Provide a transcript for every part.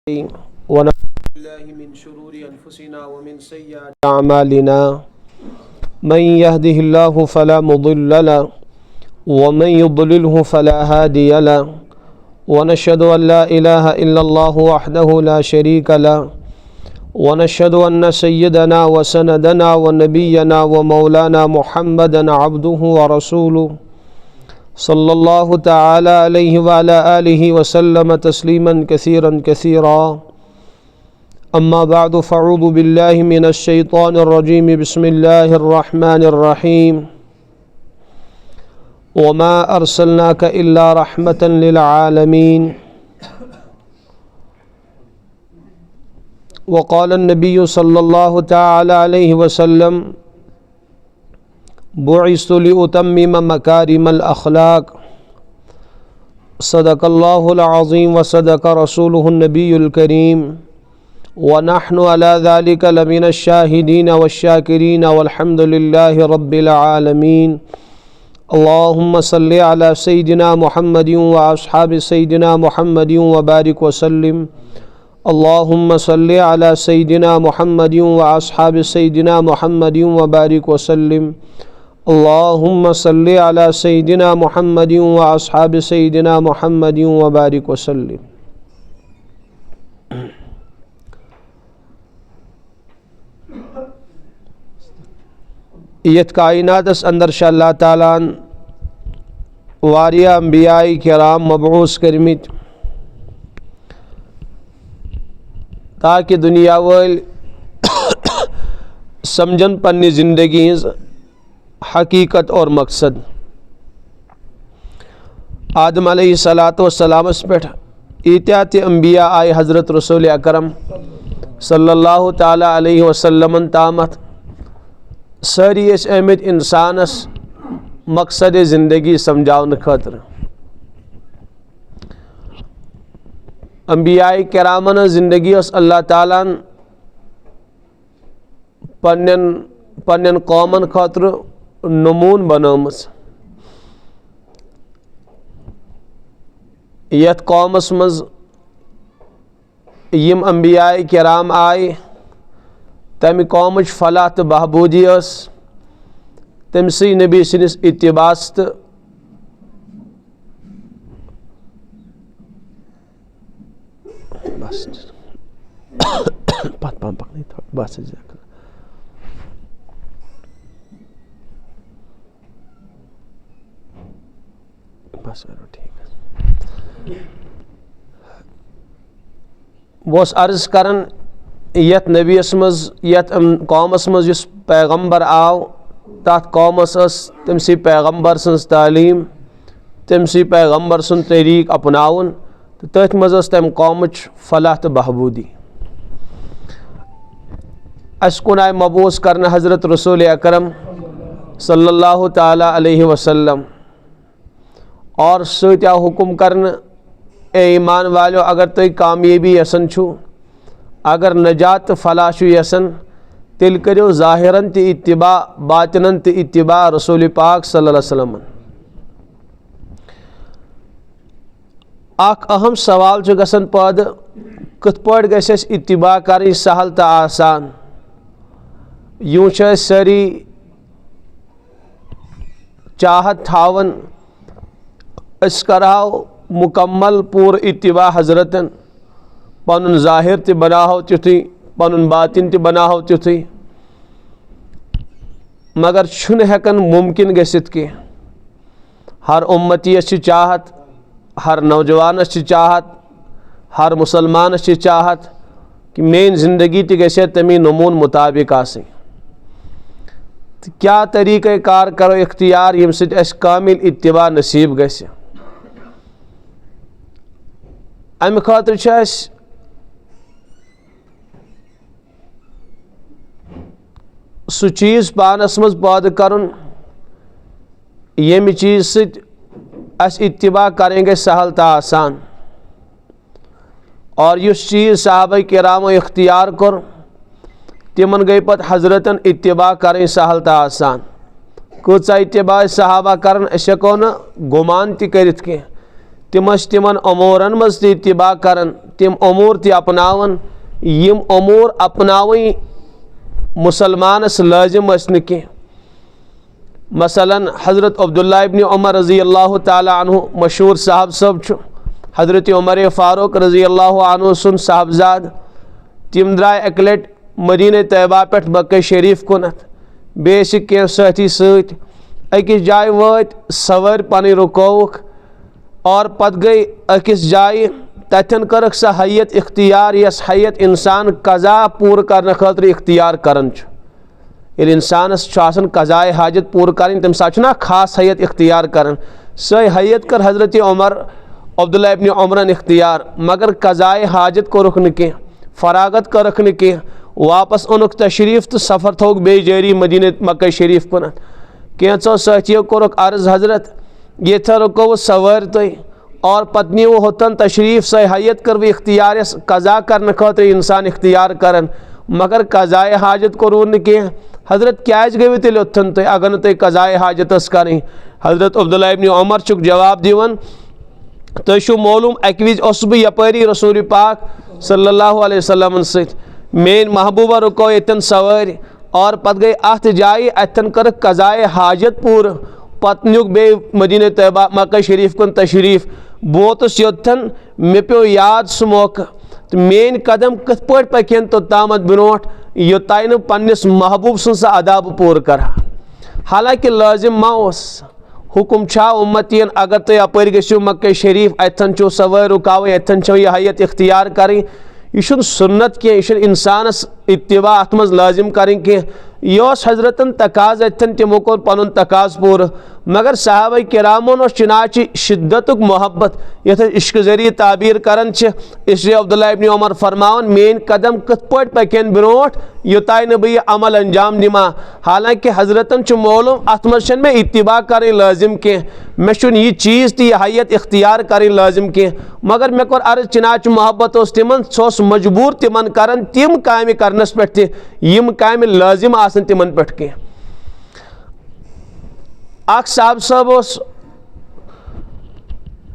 ونعوذ بالله من شرور أنفسنا ومن سيئات أعمالنا من يهده الله فلا مضل له ومن يضلله فلا هادي له ونشهد أن لا إله إلا الله وحده لا شريك له ونشهد أن سيدنا وسندنا ونبينا ومولانا محمدا عبده ورسوله صلى الله تعالى عليه وعلى آله وسلم تسليما كثيرا كثيرا أما بعد فأعوذ بالله من الشيطان الرجيم بسم الله الرحمن الرحيم وما أرسلناك إلا رحمة للعالمين وقال النبي صلى الله تعالى عليه وسلم بعثت لأتمم مكارم الأخلاق صدق الله العظيم وصدق رسوله النبي الكريم ونحن على ذلك لمن الشاهدين والشاكرين والحمد لله رب العالمين اللهم صل على سيدنا محمد وأصحاب سيدنا محمد وبارك وسلم اللهم صل على سيدنا محمد وأصحاب سيدنا محمد وبارك وسلم اللهم صل على سيدنا محمد وأصحاب سيدنا محمد وبارك وسلم यत कायनातस अंदर शा अल्लाह तालान वारिया अंबियाई किराम मबऊस करमित ताकि दुनिया वाल समझन पन्नी जिंदगी हकीकत और मकसद आदम अलैहिस्सलातु वस्सलामस पेठ ईत्या ते अंबिया आए हज़रत रसूल अकरम सल्लल्लाहु ताला अलैहि वसल्लम तामत सारी अहमद इंसानस मकसद ज़िंदगी समझावन खतर अंबिया किरामन ज़िंदगी अल्लाह तालान पन्न कौमन खतर नमून बनमस यथ कौमस मज यम अंबिया किराम आए तम कौमच फलाह तो बहबूदी तमसी नबी सनिस इत्तिबास तो बस पत पक नहीं था बस बस ठीक वह अर्ज करन यत नबीस मज यत कौमस मज युस पैगम्बर आव तथ कौमस तमसी पैगम्बर सन्स तालीम तमसी पैगम्बर सुन तरीक अपनावन तो तथ मज तम कौमच फलाह तो बहबूदी अस कुन आय मबूस करना हज़रत रसूल अकरम सल्लल्लाहु ताला अलैहि वसल्लम और सत्या हुकुम करन ए ईमान वालो अगर तुम कामयाबी यसन छु अगर नजात फलाह यसन तिल करो ज़ाहिरन ते इत्तिबा बातिनन ते इत्तिबा रसूल पाक सल्लल्लाहु अलैहि वसल्लम अख अहम सवाल छु गसन पद कथ पड़ गस इत्तिबा कर सहल तो आसान यूं सारी चाहत थावन अस कराओ मुकम्मल पूर इत्तिबा हजरतन पन ज़ाहिर ते बनाहो तुथी पन बातिन ते बनाहो तुथी मगर छुन हेकन मुमकिन गसित के हर उम्मती चाहत हर नौजवान चाहत हर मुसलमान चाहत कि मेन ज़िंदगी ते गसे तमी नमून मुताबिक आसे क्या तरीक़े कार करो इख्तियार यम सित अस कामिल इत्तिबा नसीब गसे अम खातिर सु चीज़ पानस मज पैदा करन यम चीज़ सित अस इत्तिबा करेंगे सहल ता आसान और युस चीज़ सहाबा किरामो इख्तियार कर तिमन गई पत हजरतन इत्तिबा करें सहल ता आसान कूचा इत्तिबा सहाबा करन अस हेको न गुमान ति करित के तिम तिमन अमूरन मज इत्तिबा करन, तिम अमूर ति अपनावन यम अमूर अपनावई मुसलमानस लाजिम न कह। मसलन हज़रत अब्दुल्ला इब्न उमर रज़ी अल्लाह ताला अन्हु मशहूर साहब सब छु, हज़रत उमर फ़ारूक रज़ी अल्लाह अन्हु सुन साहबजाद, तिम द्राय एक लट मदीना तैयबा पे मक्का शरीफ कुनत, बेस कह साथी सत अकिस जाय वत सवार पन रुकोवक और पत गई अकिस जाय तथन करक सा हैयत इख्तियार, यस हैयत इंसान कज़ा पूर करने खतर इख्तियार करन छु। ये इंसानस कज़ाए हाजत पूर कर तम सा खास हैयत इख्तियार कर, सही हैयत कर हज़रत उमर अब्दुल्ला इब्न उमरन इख्तियार, मगर कज़ाए हाजत कोरुख न कह, फरागत करख न कह, वापस ओनुक तशरीफ तो सफ़र थोक बे जारी मदीना मक्का शरीफ कुन। कैंचो साथियों कोरुक अर्ज हजरत ये रुको सवार तुम और पत्नी होतन तशरीफ सही हैयत कर वह इख्तियार कज़ा करने खतर इंसान इख्तियार करन, मगर कज़ाए हाजत कोरू न कह। हजरत क्या गई तेल ओथन तुम अगर न तुम कज़ाए हाजत करें। हजरत अब्दुल्ला इब्न उमर चुक जवाब दिवन तुम मालूम अक विज बह यपारी रसूल पाक सल्लल्लाहु अलैहि वसल्लम सत, मेन महबूबा रुको यतन सवार और पत गई अत जाय अतन कर कज़ाए हाजत पूर, पत नुक बे मदीना तैयबा मक्का शरीफ कुन तशरीफ, बोतस योथन मे पे याद सह मौका तो मेन कदम कत पे पकन तो तामत ब्रोट योतान न पन्निस महबूब सुन सा अदाब पूर कर। हालांकि लाजिम मा हुकुम छा उम्मतियन अगर तुम अपर गो मक्का शरीफ अतन चो सवार रुकाव अतन चो यह हैयत इख्तियार करें, यह सुन्नत कह, यह इंसानस इत्तिबा अत मज लाजिम करें कह। यह हजरतन तकाज अतन तमो कोर पनुन तकाज पूर, मगर सहाबा किरामन चनाची शिद्दतुक मोहब्बत यथ इश्क जरिए ताबीर करन, इसलिए अब्दुल्ला इब्न उमर फरमावन मेन कदम कत पे पकन ब्रोट योतान न बह अमल अंजाम दिमा। हालांकि हजरतन मालूम अत मज मे इत्तिबा करें लाजिम कह, मे यह चीज़ ती हैयत इख्तियार करें लाजिम कह, मगर मे कोर अर्ज चनाच मोहब्बत तिमन सह मजबूर तिमन करन तिम काम करनस पे यम काम लाजिम आसन तिमन पे कह। अख साहब साहब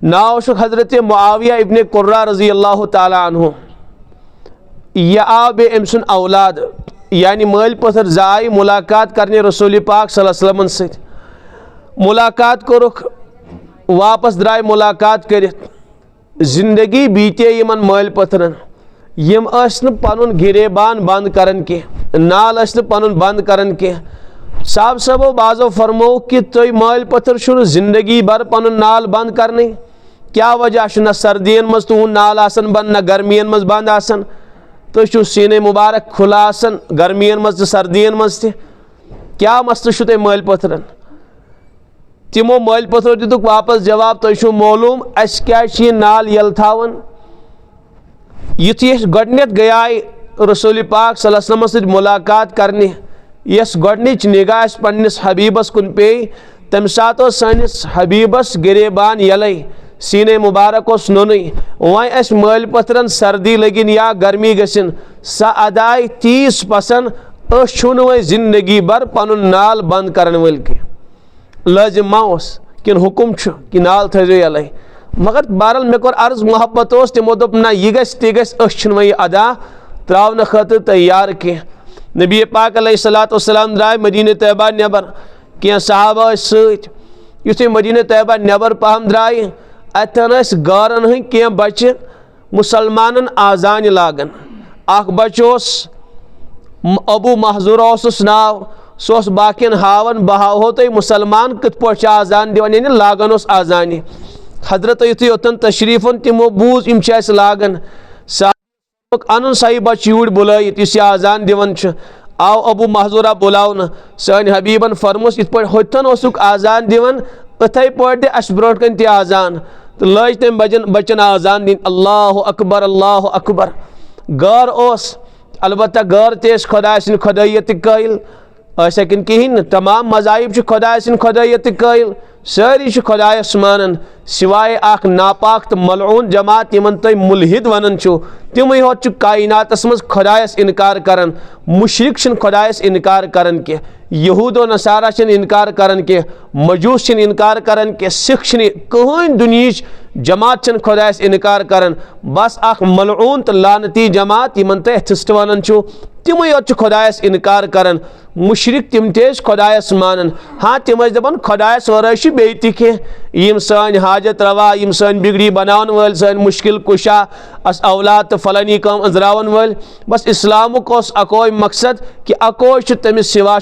नाव हजरत मुआविया इब्न कुर्रा रज़ी अल्लाह ताला अन्हु, यह आव बे अम सुन औलाद यानी मल पथर जाय मुलाकात करने रसूल पाक सल्लल्लाहु अलैहि वसल्लम सत, मुलाकात कोरुख वापस द्राय मुलाकात कर, जिंदगी बीते यमन मल पथरन, यम पनुन गिरेबान बंद करन के, नाल पनुन बंद करन के। साहब सबो बाजो फरमो कि तुम मल पथर छुन जिंदगी भर पनुन नाल बंद करने, क्या वजह न सर्दियन मज तुहन नाल आसन बंद न गर्मियन मज बंद आसन, तुम सीने मुबारक खुला आसन गर्मियन मज सर्दियन मज त, क्या मसल तुम मल पथरन। तिमो मल पथरो दितुक वापस जवाब तुम मालूम अस क्या नाल यल थावन। युथि गडनत गयाय रसूल पाक सल्लल्लाहु अलैहि वसल्लम मुलाकात करने, यस गडनिच निगाह पन्निस हबीबस कुन पे, तम सात सानिस हबीबस गिरेबान यल सीने मुबारक नुन, वह मल पथरन सर्दी लगिन या गर्मी गसिन सा अदाय 30% छुन वह जिंदगी भर पनुन नाल बंद करन वल के। लाजिम मा किन हुकुम कि नाल थो यल, मगर बहरहाल मे कोर अर्ज मोहब्बत तमो दोप ना यह गि वह अदा त्रावन खतर तैयार कह। नबी पाक अलैहिस्सलातु वस्सलाम द्राय मदीना तैयबा नबर, कह सहाबा सत मदीना तैयबा नबर पहम द्राय अतन गारन हंद कह बच्चे मुसलमानन आजान लागन। अख बच्चोस अबू महजूर नाव, सह बाकियन हावन बह हावो तुम मुसलमान कत पे आजान दिवान यानी लागन आजान। हजरत युथि योतन तशरीफन तमो बूझ यम लागन, अन सही बच यूर बुलायत इस आजान दिवन आव अबू महजूरा बुलावन, सन हबीबन फरमोस इत पे होतन आजान दिवन अथे पे अस ब्रोट कन त आजान, तो लज तम बचन आजान दिन अल्लाह अकबर अल्लाह अकबर। गार ओस अलबत्ता गार तेस खुदा सिन खुदायत कायल कहें, तमाम मज़ाहिब खुदा सिन खुदायत कायल, सारी खुदायस मानन, सिवाय आख नापाक तो मलऊन जमात यमन तुम मुल्हिद वनान छो तिम होत कायनातस मज खुदायस इनकार करन मुशरिक खुदायस इनकार करन के यहूदो नसारा इनकार करन के मजूस इनकार करन के सिख कहन दुनिच जमात खुदायस इनकार करन बस आख मलऊन तो लानती जमात यमन तुम एथिस्ट वनान छो तिम होत खुदायस इनकार करन मुशरिक तिम तेज खुदायस मानन हाँ तिम दपान खुदायस वराई बे तम सान हाजत रवा यम सान बिगड़ी बनावन वल सान मुश्किल कुशा अस औलाद तो फलानी कम अंजरावन वल बस इस्लामुक अकोय मकसद कि अकोय तमिस सिवा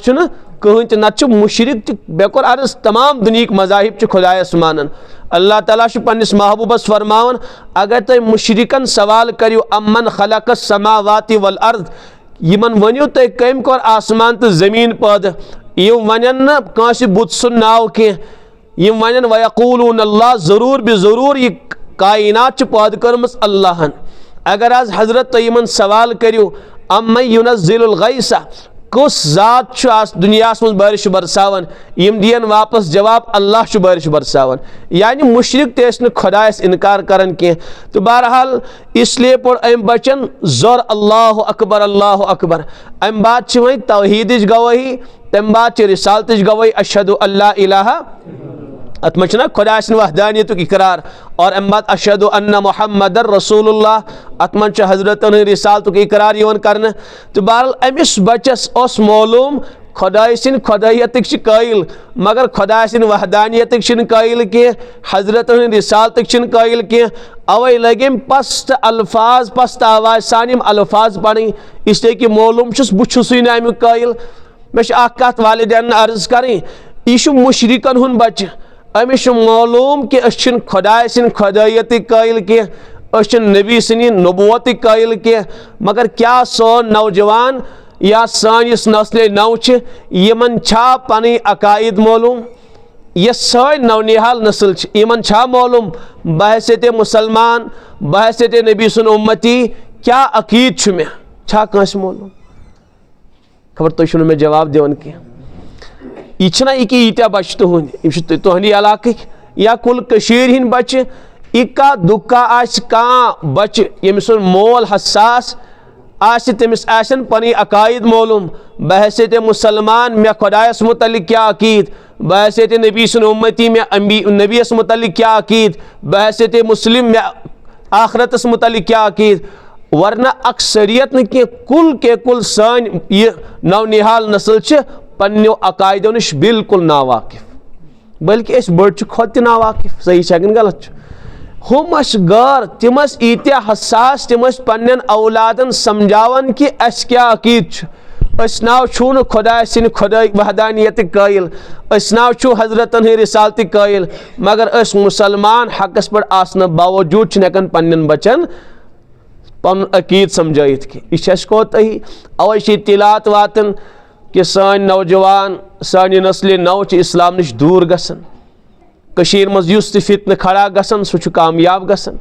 कहन तो नत मुशरिक बेकोर अर्ज तमाम दुनिक मजाहिब खुदायस मानन अल्लाह ताला पन्निस महबूबस फरमावन अगर तुम मुशरिकन सवाल करियो अमन खलक़स समावाति वल अर्द यमन वनियो तुम कम कोर आसमान तो जमीन पैदा यम वनन न कांस बुत सुन नाव कह यम वनन वयक़ूलून अल्लाह ज़रूर बे ज़रूर यह कायनात पैदा कर्मस अल्लाहन अगर आज हजरत तो यमन सवाल करियो अम्मन युनज़्ज़िलुल गैसा कुस ज़ात दुनिया मज बारिश बरसावन यम दियन वापस जवाब अल्लाह बारिश बरसावन यानी मुशरिक तेस न खुदायस इनकार करन के तो बहरहाल इसलिए पढ़ अम बचन जोर अल्लाह अकबर अम बात वह तौहीदिच गवाही तम बात रिसालतच गवाही अशहदु अल्ला इलाहा अत मना खुदा वहदानियत इकरार और अम बात अशहदु अन्ना मुहम्मदर रसूलुल्लाह अत मन हजरत रिसालत इकरार कर तो बहरहाल अमिस बचस मालूम खुदाई सिंद खुदायत कायल मगर खुदा सिंद वहदानियत कायल कह हजरत रिसालत कायल कह अवै लगे पस्त अल्फाज पस्त आवाज सान अल्फाज पढ़ इसलिए कि मालूम बुसुसै ना अमुक कायल मे कत वालिदैन अर्ज करें यह मुशरिकन हुन बच्चे अमिस मालूम कि खुदाय सिंद खुदायत कायल कह नबी सिंद नबूवत कायल कह मगर क्या सोन नौजवान या सानिस नस्ल नौ यमन छा पन अकायद मालूम यह सन नौनिहाल नस्ल यमन छा मालूम बहैसियत मुसलमान बहैसियत नबी सुन उम्मती क्या अकीद मे छा कांस मालूम खबर तुम मे जवाब दिवन कह यह यह यीत्या बच तुहद इलाक या कुल हिंद बच्चे इक्का दुक्का कह बच्चे यमिस मोल हसास तमिस पन अकायद मालूम बहैसियत मुसलमान मे खुदायस मुतल्लिक क्या अकीद बहैसियत नबी सुन उम्मती मे नबीस मुतल्लिक क्या अकीद बहैसियत मुस्लिम मे आखरतस मुतल्लिक क्या अकीद वरना अक्सरियत न के कुल सान यह नौनिहाल नस्ल पन्नो अकायदों नश बिल्कुल नावाकिफ बल्कि बड़ खुद नावाकिफ सही सेकंड गलत हम गर तिम ईत्या हसास तिम पन्न औलादन समझावन कि अस क्या अकीद नाव छू न खुदा सिंद खुदा वहदानियत कायल नाव छू हजरतन रिसालत कायल मगर मुसलमान हकस पे आसन बावजूद हेकान पन्न बचन पन अकीद समझाइत कि यह कोतही अवै तिलात वातन कि सान नौजवान सान नस्ल नौ इस्लाम नश दूर गसन कशीर मज युस फितन खड़ा गसन सह कामयाब गसन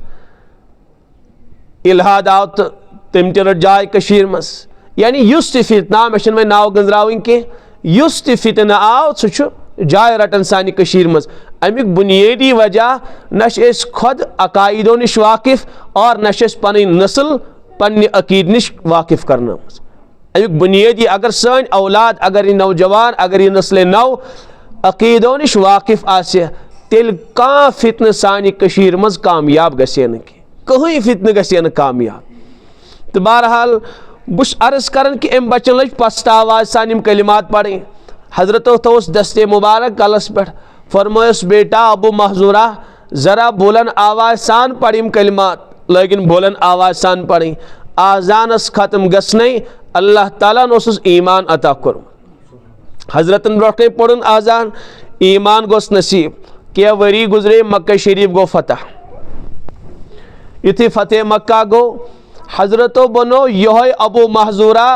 इल्हाद आव तो तम रट जाय कशीर मज यानी युस फितना मे वो नाव गंजरावन कह युस फितन आव सह जाय रटन सान कशीर मज अमुक बुनियादी वजह न खुद अकायदों नश वाकिफ और न पन नस्ल पन्ने अकीद नश वाकिफ करना अमुक बुनियादी अगर सान औलाद अगर यह नौजवान अगर यह नस्ल नौ अकीदों नश वाकिफ आसे तेल कह फितन सान कशीर मज कामयाब गसे न कहीं फितन गसे न कामयाब तो बहरहाल बुश अर्ज कर कि अम बचन लज पस्त आवाज सान कलिमात पढ़ें हजरत थोस दस्ते मुबारक कलस पे फरमायस बेटा अबू महजूरा ज़रा बुलंद आवाज सान पढ़िम कलिमात लेकिन बुलंद आवाज सान पढ़ें आजानस खत्म गसने अल्लाह ताला नोसुस ईमान अता कर हजरतन ब्रोटे पढ़न आजान ईमान गोस नसीब क्या वरी गुजरे मक्का शरीफ गो फतह युथि फतेह मक्का गो हजरतो बनो यह अबू महजूरा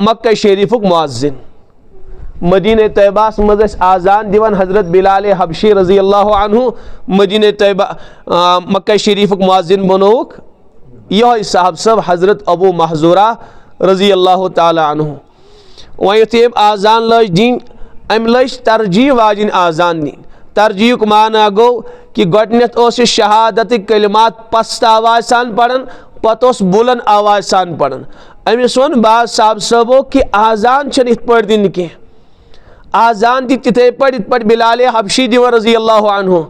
मक्का शरीफुक मुअज्जिन मदीने तैबास मज आजान दिवन हजरत बिलाल हबशी रजी अल्लाह अन्हु मदीने तैबा मक्का शरीफुक मुअज्जिन बनोक यह साहब सब हजरत अबू महजूरा रजी अल्लाह ताला अन्हु वह युथि आजान लज दिन अम लज तरजीह वाजिन आजान दी तरजीह माना गो कि गोडनेथ शहादत कलिमात पस्त आवाज सान पढ़न पत बुलंद आवाज सान पढ़न। अमिस वन बाज साहब सबो कि आजान इत पे दिन कह आजान तिथे पे बिलाल हबशी दिवन रजी अल्लाह अन्हु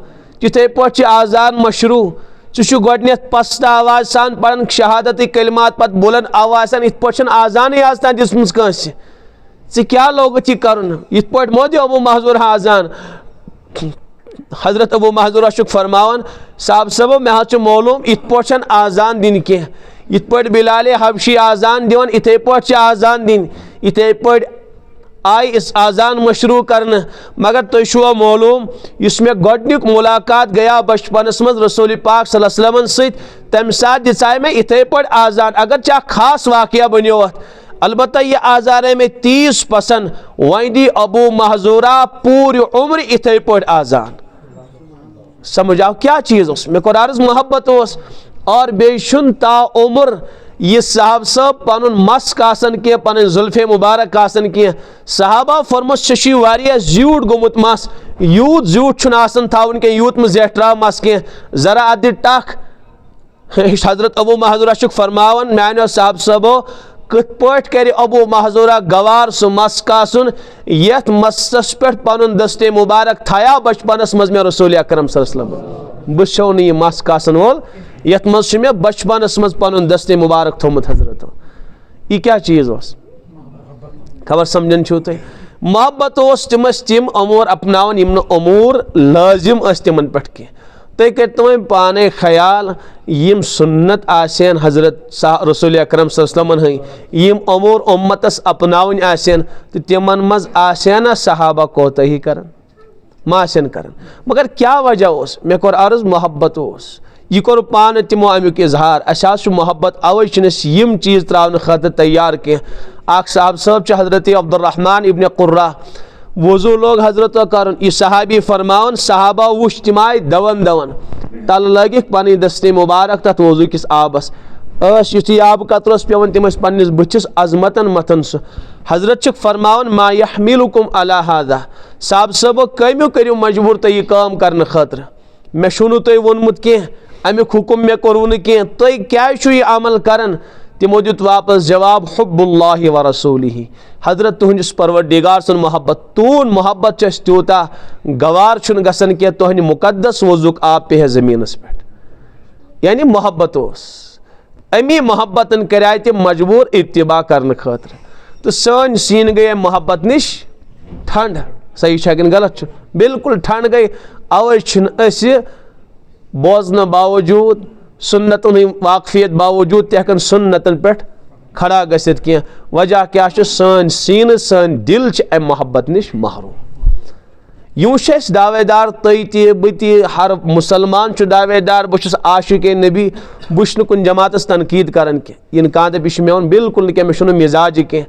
तिथे पे आजान मशरू चु गोडनेथ पस्त आवाज सान पढ़न शहादत कलिमात पत बुलंद आवाज सान इत पे आजान आज तान दिसमस कंस क्या लोग यह कर इत पे मोदी अबू महजूर आजान। हजरत अबू महजूर फरमान साहब सबो मे मालूम इत पे आजान दिन कह इत पे बिलाल हबशी आजान दिवन इथे पे आजान दिन इथे पे आई इस आजान मशरू करन। मगर तुम मालूम इस मे गोडनिक मुलाकात गया बचपनस मज रसूल पाक सल्लल्लाहु अलैहि वसल्लम सत तम साथ दिचाए में इथे पे आजान अगर चा खास वाकया बनो अलबत्ता यह आजारे में 30 पसंद वही दी अबू महजूरा पूरी उम्र इथे पे आजान। समझ आओ क्या चीज़ मे कोर अर्ज मोहब्बत और बेशुन ता उम्र यह साहब सब पन मस्क आसन कह पन जुल्फे मुबारक आसन कह सहाबा फरमो शशि वारिया ज्यूट गोमुत मस यूत ज्यूट आसन थावन कह यूत में जेठरा मस कह जरा अद टख। हजरत अबू महजूरा फरमावन मानो साहब सबो कत पट कर अबू महजूरा गवार सह मस्क आसन यथ मसस पे पन दस्ते मुबारक थाया बचपनस मज मे रसूल अकरम सल्लल्लाहु अलैहि वसल्लम बो नी मस्क आसन वोल यथ मज मे बचपनस मज पन दस्ते मुबारक थोमुत हजरत यह क्या चीज़ खबर समझन छो तुम मोहब्बत तिम अमूर अपनावन यम अमूर लाजिम तिमन पे कह तुम कर पाने ख्याल यम सुन्नत आसन हजरत रसूल अकरम सल्लल्लाहु अलैहि वसल्लम यम अमूर उम्मतस अपनावन आसन तो तिमन मज आसन सहाबा कोताही करन मा आसन करन। मगर क्या वजह मे कोर अर्ज मोहब्बत यह कोर पान तिमो अमुक इजहार अस मोहब्बत अवे यम चीज़ त्रावन खतर तैयार कह। साहब सब हजरत अब्दुर्रहमान इब्न कुर्रा वजू लोग हजरत कर यह सहाबी फरमान सहाबा वुच तिम आय दवन दवन तल लगिक पन दस्ते मुबारक तथ वजू किस आबस युथी आब कतर पेवन तिम पन्निस बुथिस अजमतन मथन सह हजरत फरमान मा यहमिलुकुम अला हादा साहब सबो कम्यू करियो मजबूर तुम यह काम करने खतर मे शुनु तुम वोनमुत कह अमुक हुकुम मे कोरु न कह तुम क्या यह अमल करन तिमो दित वापस जवाब हुब्बुल्लाहि व रसूलिही हजरत तुहंदिस परवरदिगार सुन मोहब्बत तून मोहब्बत त्यूता गवार गसन कह तुहंद मुकद्दस वजुक आप पे जमीनस पे यानी मोहब्बत अमी मोहब्बतन कराय तिम मजबूर इत्तिबा करने खतर तो सन सीन गए मोहब्बत निश ठंड सही छन गलत बिल्कुल ठंड गई अवे बोजन बावजूद सुन्नतन वाकफियत बावजूद तहन सुन्नतन पे खड़ा गसित कह वजह क्या सन सीन सन दिल अम मोहब्बत निश महरूम। यूं दावेदार तुम बह हर मुसलमान दावेदार बहुत आशिक नबी बहुत कुन जमातस तनकीद कर इन कह मे वन बिल्कुल क्या मे मिजाज कह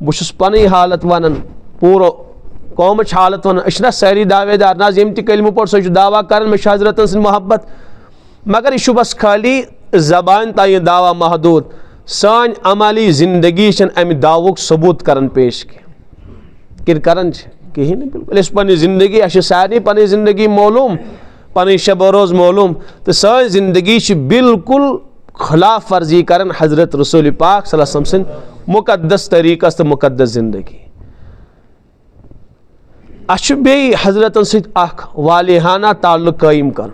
बहुत पन हालत वन पूरा कौम हालत वन सारी दावेदार ना यम तलमु पढ़ सह दावा कर मे हजरत सद मोहब्बत मगर यह बस खाली जबान ता दावा महदूद सान अमली जिंदगी अमि दावुक सबूत कर पेश कर कहीं बिल्कुल पन जिंदगी अ सारे पन जिंदगी मालूम पन शब रोज़ मालूम तो सान जिंदगी बिल्कुल खिलाफ वर्जी कर हजरत रसूल पाक सल्लल्लाहु अलैहि वसल्लम सद मुकद्दस तरीक़स तो मुकद्दस जिंदगी अश बे हजरतन सद वालिहाना ताल्लुक कायम कर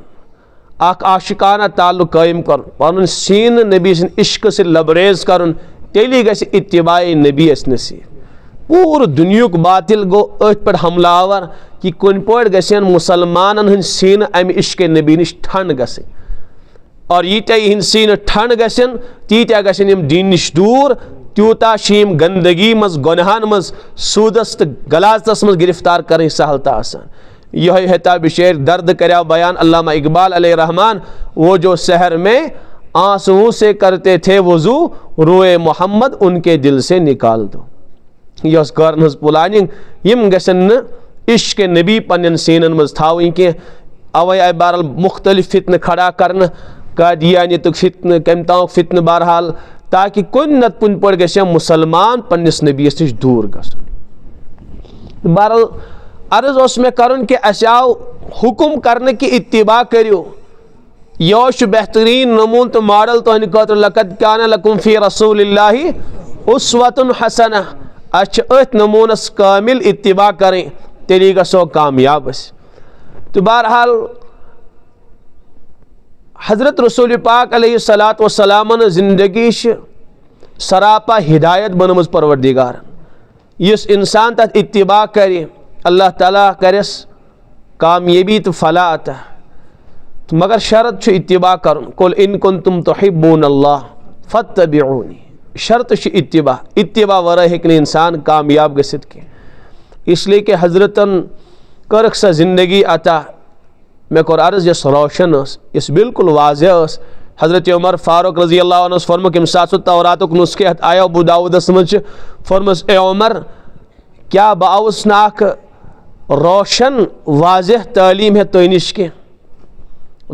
आशिकाना ताल्लुक कायम कर पन सीन नबी सद इश्क से लबरेज कर तेली गि इत्तिबाए नबी नसीब पूर दुनियुक बातिल गो अथ पे हमलावर कि कुन पे गन मुसलमान हंद सीन अमि इश्क नबी निश ठंड गस और यीत्या यह सीन ठंड गन तीत्या गन दीन निश दूर त्यूता गंदगी मज गुनहन मज सूदस तो गलाजतस मज गिरफ्तार कर सहलता आसान। यह हेता बिशेर दर्द कर्या बयान अल्लामा इकबाल अलैहि रहमान वो जो शहर में आंसुओं से करते थे वजू रोए मोहम्मद उनके दिल से निकाल दो। यह कर प्लानिंग यम गसन इश्क नबी पन्न सीनन मज थावन कह अवे आय बहरहाल मुख्तलिफ फितन खड़ा कर कादियानियतुक फितन कम तामुक फितन बहरहाल ताकि कुन नत कुन पे गस मुसलमान पन्निस नबीस नश दूर गसन। बहरहाल अर्ज उस में करन कि अस आव हुकुम करने की इत्तिबा करियो। यह बेहतरीन नमून तो मॉडल तुहंद खतर लक़द कान लकुम फ़ी रसूलिल्लाहि उस्वतुन हसना। अथ नमूनस कामिल इत्तिबा करें तेली गो कामयाब। तो बहरहाल हज़रत रसूल पाक अलैहिस्सलातु वस्सलामन ज़िंदगी सरापा हिदायत बनमज परवरदिगार। इस इंसान तथ इत्तिबा करे अल्लाह ताला करस कामयाबी तो फलाह अता। तो मगर शर्त इत्तिबा कर कुल इन कुंतुम तुहिब्बूनल्लाह फत्तबिऊनी। शर्त इत्तिबा, इत्तिबा वरा हेक इंसान कामयाब गसित के। इसलिए कि हजरतन करक सा जिंदगी अता मे कोर अर्ज यस रोशन यस बिल्कुल वाज़ह। हज़रत उमर फारूक रज़ी अल्लाह अन्हु फरमो कि सासु तौरातुक नुस्खे आयो अबू दाऊदस मज फरमस ए उमर क्या बाउस नाक रोशन वाज़ह तालीम है तो निश के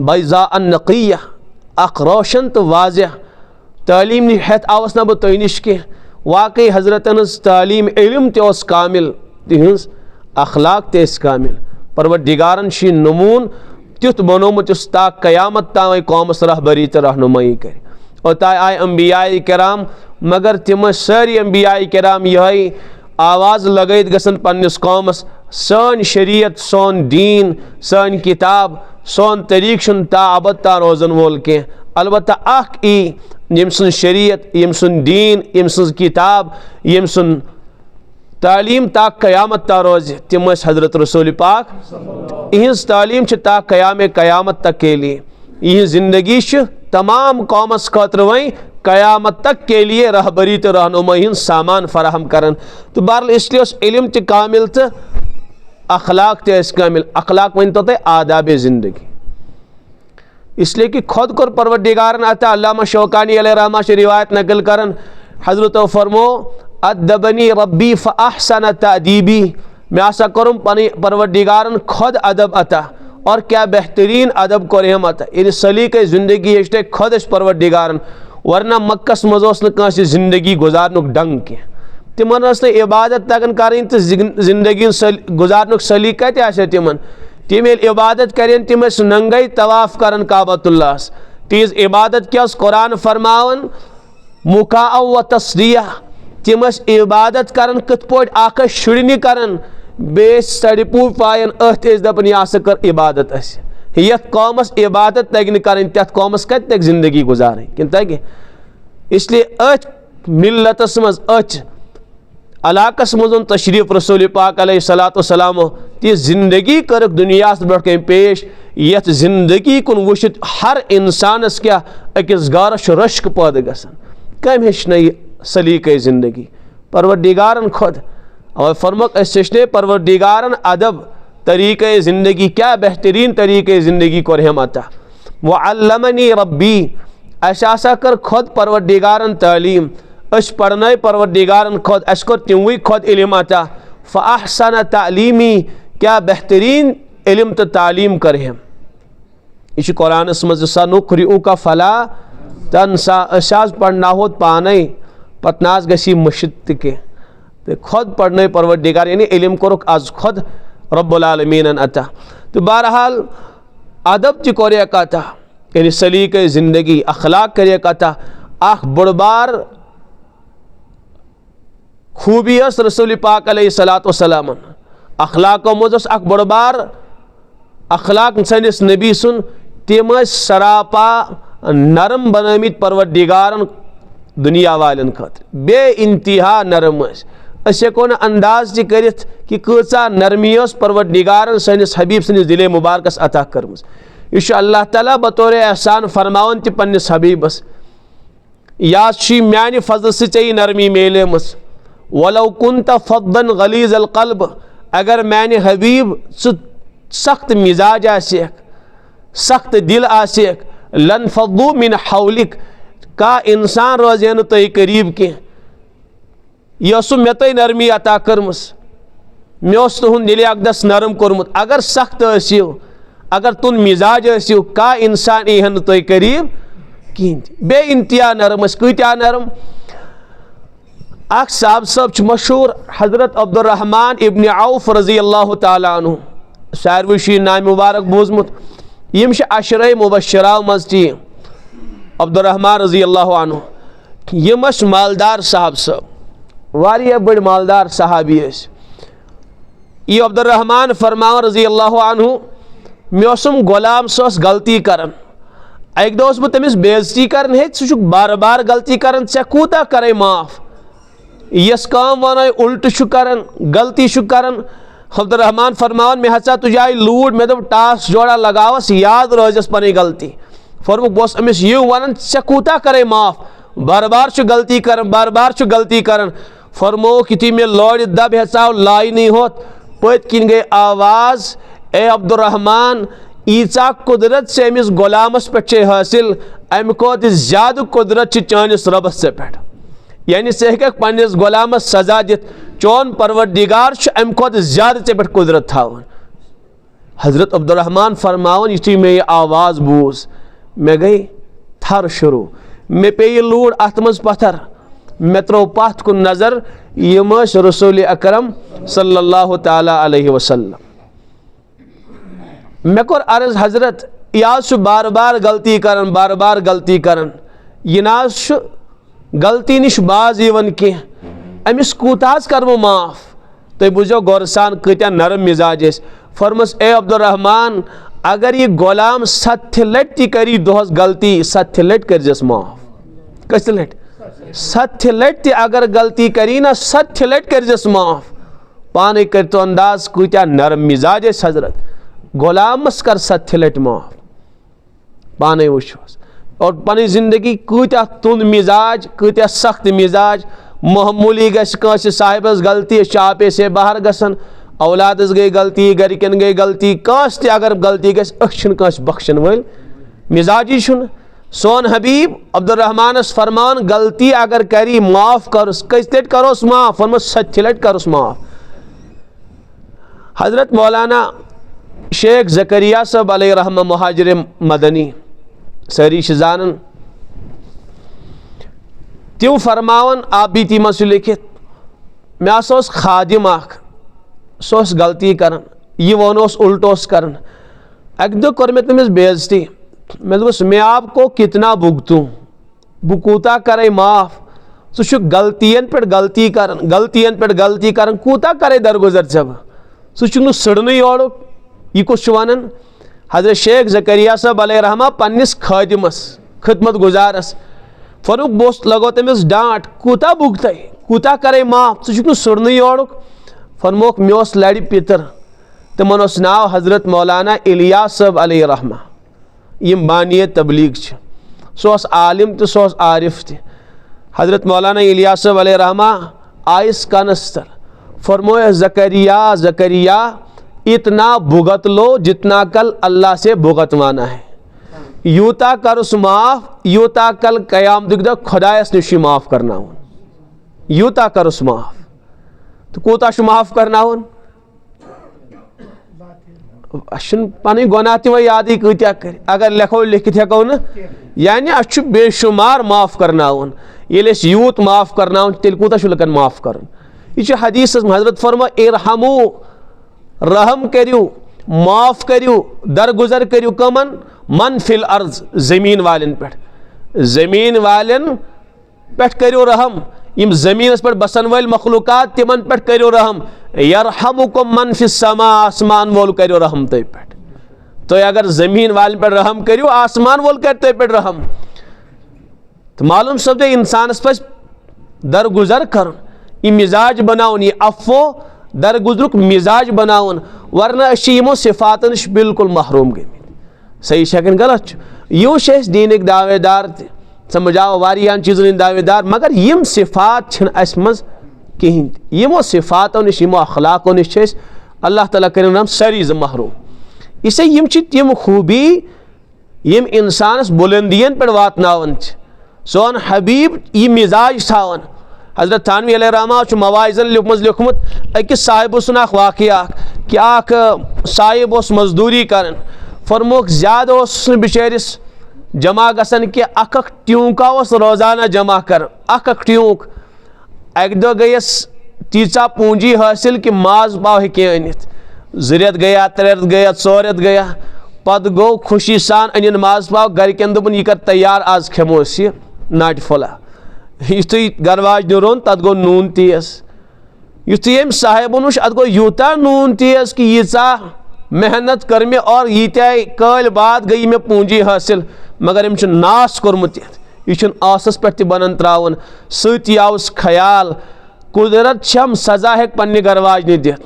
बैज़ा नक़िया अख रोशन तो वाज़ह तालीम हेत आवस ना बो तो निश के। वाकई हज़रतन तालीम इल्म तोस कामिल तिहंस अखलाक तेस कामिल। परवरदिगारन शी नमून तुथ बनोमुत ता क़यामत ताई कौमस रहबरी तो रहनुमाई कर। और ता आय अम्बियाए किराम मगर तिम सारी अम्बियाए किराम यही आवाज़ लगैत गसन पन्निस कौमस सन शरीयत सोन दीन सन किताब सोन तरीक़ छुन ता अबद ता रोज़न वोल के। अलबत्ता अख ई यम सुन शरीयत यम सुन दीन यम सुन किताब यम सुन तालीम ता क़यामत ता रोज़ तिम हज़रत रसूल पाक। इहंस तालीम ता क़यामत तक के लिए। यह ज़िंदगी तमाम कौमस खतर वहीं क़यामत तक के लिए रहबरी तो रहनुमाई सामान फराहम करन। तो बहरहाल इसलिए इल्म त कामिल तो अखलाक तस कामिल। अखलाक वन तो आदाब ज़िंदगी। इसलिए कि खुद कर परवरदिगारन अता अल्लामा शौकानी अलैहि रहमा से रिवायत नकल करन हज़रत फरमो अदबनी रब्बी फ़अहसन तअदीबी। मैं आशा करूँ परवरदिगारन खुद अदब अता और क्या बेहतरीन अदब को रहम अता। यानी सलीक़े ज़िंदगी ये खुद परवरदिगारन। वरना मक्कस मज़ न ज़िंदगी गुजारनुक डंग के तिमन इबादत तगन करें तो ज़िंदगी गुजारनुक सलीक़ा ते तिमन। तिम इबादत करें तिम नंगई तवाफ़ करन काबतुल्लाह। तीज इबादत क्या कुरान फरमावन मुका व तस्दिया। तिम इबादत करन कत पोट आक शुड़नी करन बेस सड़पू पायन अथ दपन यह कर इबादत यथ कौमस इबादत तगन कर तथ कौमस कत तक जिंदगी गुजारें कि तगे। इसलिए अथ मिल्लतस मज अथ अलाकस मज तशरीफ रसूल पाक अलैहिस्सलातु वस्सलाम ती जिंदगी कर दुनिया ब्रो पेश यथ जिंदगी कुन वुशित हर इंसानस क्या अकिस गारस रश्क पैदा गसन कम हेचन सलीक़े ज़िंदगी परवरदिगारन खुद। और फरमक अशने परवरदिगारन अदब तरीक़े ज़िंदगी क्या बेहतरीन तरीक़े ज़िंदगी को रहम अता। व अल्लमनी रब्बी अशा कर खुद परवरदिगारन तालीम अश पढ़ने परवरदिगारन खुद अश कर तिमुई खुद इल्म अता। फ़अहसन तालीमी क्या बेहतरीन इल्म तो तालीम कर हम। यह कुरानस मज सनुक़रिउका फला तंसा अशाज पढ़ना होत पाने पतनाज गसी मशिद के तो खुद पढ़ने परवरदिगार यानी इल्म कोरुक आज खुद रब्बुल आलमीन अता। तो बहरहाल अदब च कोरे अता यानी सलीक़े ज़िंदगी अखलाक करे अता आख बड़बार खूबी रसूल पाक अलैहिस्सलातु वस्सलाम अखलाक मज अख बड़बार अखलाक सनिस नबी सुन तिम सरापा नरम बनमित परवरदिगारन दुनिया वालन खतर बे इंतहा नरम हेको न अंदाज कर कि कचा नरमी परवरदिगारन सनिस हबीब सनिस दिले मुबारकस अता कर्म। यह अल्लाह ताला बतौर एहसान फरमावन त पन्निस हबीबस या म्यान फजल से नरमी मेलेम वलौ कुंत फद्दन गलीज़ अल क़ल्ब अगर मैंने हबीब सख्त मिजाज आसेक सख्त दिल आसेक लन फद्दू मिन हौलिक का इंसान रोजे न तुह करीब के यह मे तुह नरमी अता कर्मस मे तुहद दिल अकदस नरम कोर्मुत अगर सख्त अगर तुन मिजाज का इंसान यह न तुह करीब कहें बे इंतहा नरम कत्या नरम अख साहब मशहूर हजरत अब्दुर्रहमान इब्न औफ रजी अल्लाह तआला अन्हु सारवी नाम मुबारक बोजमुत यम अशरे मुबशरा मज अब्दुर्रहमान रजी अल्लाह अन्हु यम मालदार साहब वारिया बड़ मालदार सहाबी ये अब्दुर्रहमान फरमान रजी अल्लाह अन्हु मे गुलाम सह गलती करन अक दह बह तमिस बेइज्जती करन हे सह बार बार गलती करन ऐ कूता करे माफ यस काम वन उल्ट करन गलती करन अब्दुर्रहमान फरमान मे हसा तुझे आई लूट मे दोप टास जोड़ा लगावस याद रोजस पन गलती फरमुक बस अमिस यू वन ऐ कूता करे माफ बार बार गलती करन बार बार गलती करन फरमोक युथी मे लौड़ दब हसा लाई नहीं होत पत किन गई आवाज ए अब्दुर्रहमान ईचा कुदरत से अमिस गुलामस पे हासिल अम खोत ज्यादा कुदरत चानिस रबस से पे यानी से पन्निस गुलामस सजा दित चौन परवरदिगार अम खोत ज्यादा चे पे कुदरत थावन हजरत अब्दुर्रहमान फरमावन युथी मे यह आवाज बूज मे गई थर शुरू मे पे यह लूड़ अत मज पत्थर मे त्रो पथ कुन नजर यम रसूल अकरम सल्लल्लाहु तआला अलैहि वसल्लम मे कोर अर्ज हजरत यह बार बार गलती करन बार बार गलती करन यह ना गलती निश बाज यवन कह अमिस कूताज कर माफ तुम बुझो गौर सान कत्या नरम मिजाज फरमस ए अब्दुर्रहमान अगर यह गुलाम 7 लट करी दोहस गलती 7 लट करजस माफ कस लट 7 लट अगर गलती करी ना 7 लट करजस माफ पाने कर तो अंदाज कत्या नरम मिजाज हजरत गुलामस कर 7 लट माफ पाने वोस और पन जिंदगी कत्या तुंद मिजाज कत्या सख्त मिजाज मामूली गस साहिबस गलती चापे से बाहर गसन औलादस गई गलती गरिकन गई गलती कस अगर गलती गन बख्शन वल मिजाजी सोन हबीब अब्दुर्रहमानस फरमान गलती अगर करी माफ करुस कस लट करोस माफ फरम 7 लट करुस माफ हजरत मौलाना शेख ज़करिया साहब अलैहि रहमा मुहाजिर मदनी सारी जानन तिम फरमावन आप बीती मस लिखित मे आस खादिम सोस गलती करन यह वोनोस उल्टोस करन अक दो कर मे तमिस बेइज्जती मे दोस मैं आपको कितना भुगतूं बह कूता करे माफ सह गलतियन पे गलती करन गलतियन पे गलती करन कूता करे दरगुजर जब सह सड़न योड़ुक यह कुछ वन हजरत शेख ज़करिया साहब अलैहि रहमा पन्निस खादिमस खिदमत गुजारस फरुक बोस लगो तमिस डांट कूता भुगत कूता करे माफ सह सड़न योड़ुक फरमोक मे लड़ पितर तमन नाव हजरत मौलाना इलियास साहब अलैहि रहमा यम बानिय तबलीग सह आलिम तो सह आरिफ त हजरत मौलाना इलियास साहब अलैहि रहमा आइस कनस्तर फरमोया ज़करिया ज़करिया इतना भुगत लो जितना कल अल्लाह से भुगतवाना है यूता करुस माफ यूता कल क़यामत दो खुदायस निश माफ करना यूता करुस माफ तो कोता माफ करना पन गुनाह तह याद कत्या कर अगर लिखो लिखित हेको न यानी अ बेशुमार माफ करना ये यूत माफ करना तेल कूता लुकन माफ कर यह हदीस हजरत फरमा इरहमू रहम करियो माफ करियो दरगुजर करियो कमन मन फिल अर्ज जमीन वालन पे करियो रहम यम जमीन पे बसन वल मखलूकात तिमन पे करियो रहम यरहमुकुम मन फिस समा आसमान वोल करियो रहम तय पे तो अगर जमीन वाले पे रहम करियो आसमान वोल कर तय पे रहम तो मालूम सब्जे इंसानस पे दरगुजर कर यह मिजाज बनाउन यह अफो दरगुजरुक मिजाज बनाउन वरना यमो सिफात नश बिल्कुल महरूम गई सही शकन गलत यो दीनिक दावेदार समझाओ वारियान चीज़न दावेदार मगर यम सिफात अस मज कहीं यमो सिफातों नश यमो अखलाकों नश अल्लाह ताला करें हम सारी महरूम इसे यम तम खूबी यम इंसानस बुलंदियन पे वातनावन सोन हबीब यह मिजाज थावन हजरत थानवी अलैहि रहमा मवाइज़न लिखमुत अकिस साहिब सुन वाक़या कि साहिब मजदूरी कर फरमोक ज्यादा बिचारिस जमा गसन कि अख ट्यूका रोजाना जमा कर अख ट्यूक अक दो गयस तीचा पूंजी हासिल कि माज पाव हे अनित 2 रेत गया 3 रेत गया 4 रेत गया पत गो खुशी सान अनिन माज पाव गरकन दोपन यह कर तैयार आज खेमो यह नाट फुला युथु गरवाज रोन तत गो नून तेज युथु यम साहेबन वुच अत गो यूता नून तेज कि यीचा मेहनत कर मे और यीत्या कल बाद गई मे पूंजी हासिल मगर यम नाश कोरमुत यह आसस पे बनन त्रावन सती आउस ख्याल कुदरत छम सजा हेक पन्ने गरवाजन दित